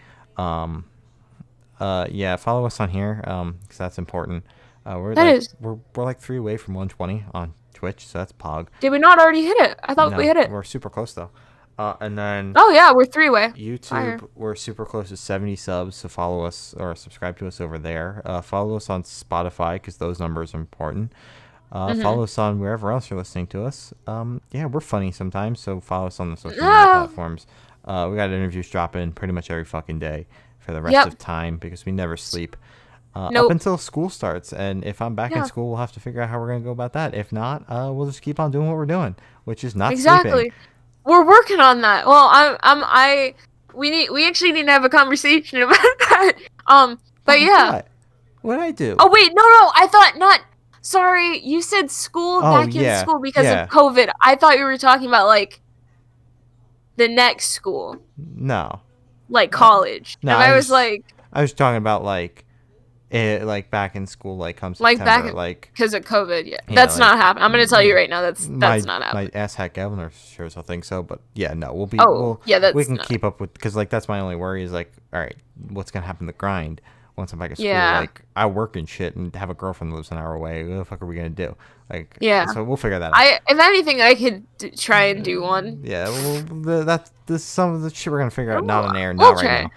Yeah, follow us on here, because that's important. We're like 3 away from 120 on Twitch, so that's Pog. Did we not already hit it? I thought we hit it. We're super close though. And then we're 3 away. YouTube, we're super close to 70 subs, so follow us or subscribe to us over there. Follow us on Spotify because those numbers are important. Follow us on wherever else you're listening to us. Yeah, we're funny sometimes, so follow us on the social media platforms. We got interviews dropping pretty much every fucking day for the rest of time because we never sleep. Up until school starts, and if I'm back in school, we'll have to figure out how we're gonna go about that. If not, we'll just keep on doing what we're doing, which is not sleeping. We're working on that. Well, we actually need to have a conversation about that. But yeah. What'd I do? Oh wait, no, I thought not. Sorry, you said school back in school because of COVID. I thought you were talking about like the next school. No. Like college. No, and I was like. I was talking about like like back in school, like come Like September, back because of COVID. Yeah, that's not happening. I'm gonna tell you right now. That's not happening. My asshat governor sure will think so, but yeah, no, we'll be. We can keep up with, because like that's my only worry is like, all right, what's gonna happen to the grind once I'm back at school? Yeah. Like I work and shit and have a girlfriend that lives an hour away. What the fuck are we gonna do? Like, yeah. So we'll figure that out. If anything, I could try and do one. Yeah, well, that's some of the shit we're gonna figure out, not on air, not right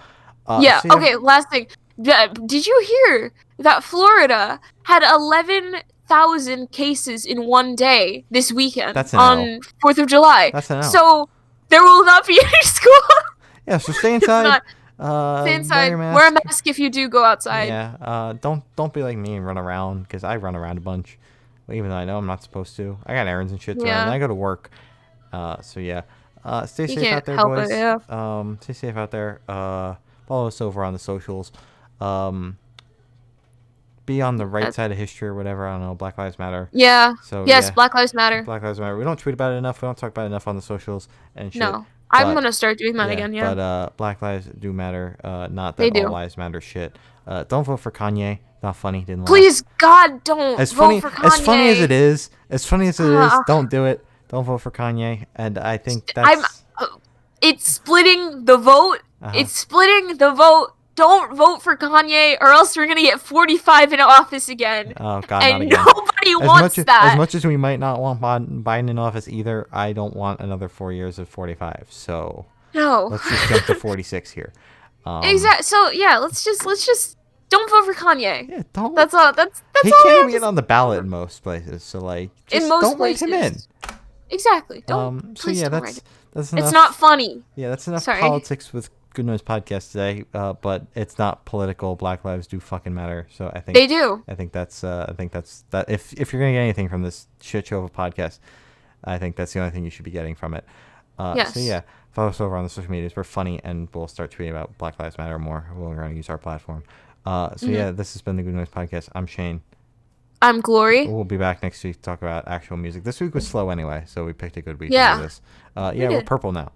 now. Yeah. Okay. Last thing. Did you hear that Florida had 11,000 cases in one day this weekend on 4th of July? That's an L. So there will not be any school. Yeah. So stay inside. Stay inside. Wear a mask if you do go outside. Yeah. Don't be like me and run around, because I run around a bunch, even though I know I'm not supposed to. I got errands and shit to run. I go to work. So yeah. Stay safe out there, boys. Stay safe out there. Follow us over on the socials. Be on the right side of history or whatever. I don't know. Black Lives Matter. Yeah. So yes, Black Lives Matter. Black Lives Matter. We don't tweet about it enough. We don't talk about it enough on the socials and shit. No. I'm gonna start doing that again. Yeah. But Black Lives do matter. Not that all lives matter. Shit. Don't vote for Kanye. Not funny. Didn't. Please, God, don't vote for Kanye. As funny as it is, don't do it. Don't vote for Kanye. And I think that's. It's splitting the vote. It's splitting the vote. Don't vote for Kanye, or else we're gonna get 45 in office again. Oh God, and not again. Nobody wants that. As much as we might not want Biden in office either, I don't want another 4 years of 45. So no, let's just jump to 46 here. Exactly. So yeah, let's just don't vote for Kanye. Yeah, don't. That's all. That's he all. He can't even get on the ballot in most places. So like, just don't write him in. Exactly. Don't. So yeah, that's enough. It's not funny. Yeah, that's enough politics with Good Noise Podcast today, but it's not political. Black lives do fucking matter. So I think they do. I think that's that. If you're gonna get anything from this shit show of a podcast, I think that's the only thing you should be getting from it. Yes. So yeah, follow us over on the social medias. We're funny, and we'll start tweeting about Black Lives Matter more. We're gonna use our platform. Yeah, this has been the Good Noise Podcast. I'm Shane. I'm Glory. We'll be back next week to talk about actual music. This week was slow anyway, so we picked a good week to do this. We're purple now.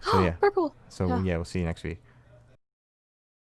So yeah. Purple. So yeah, we'll see you next week.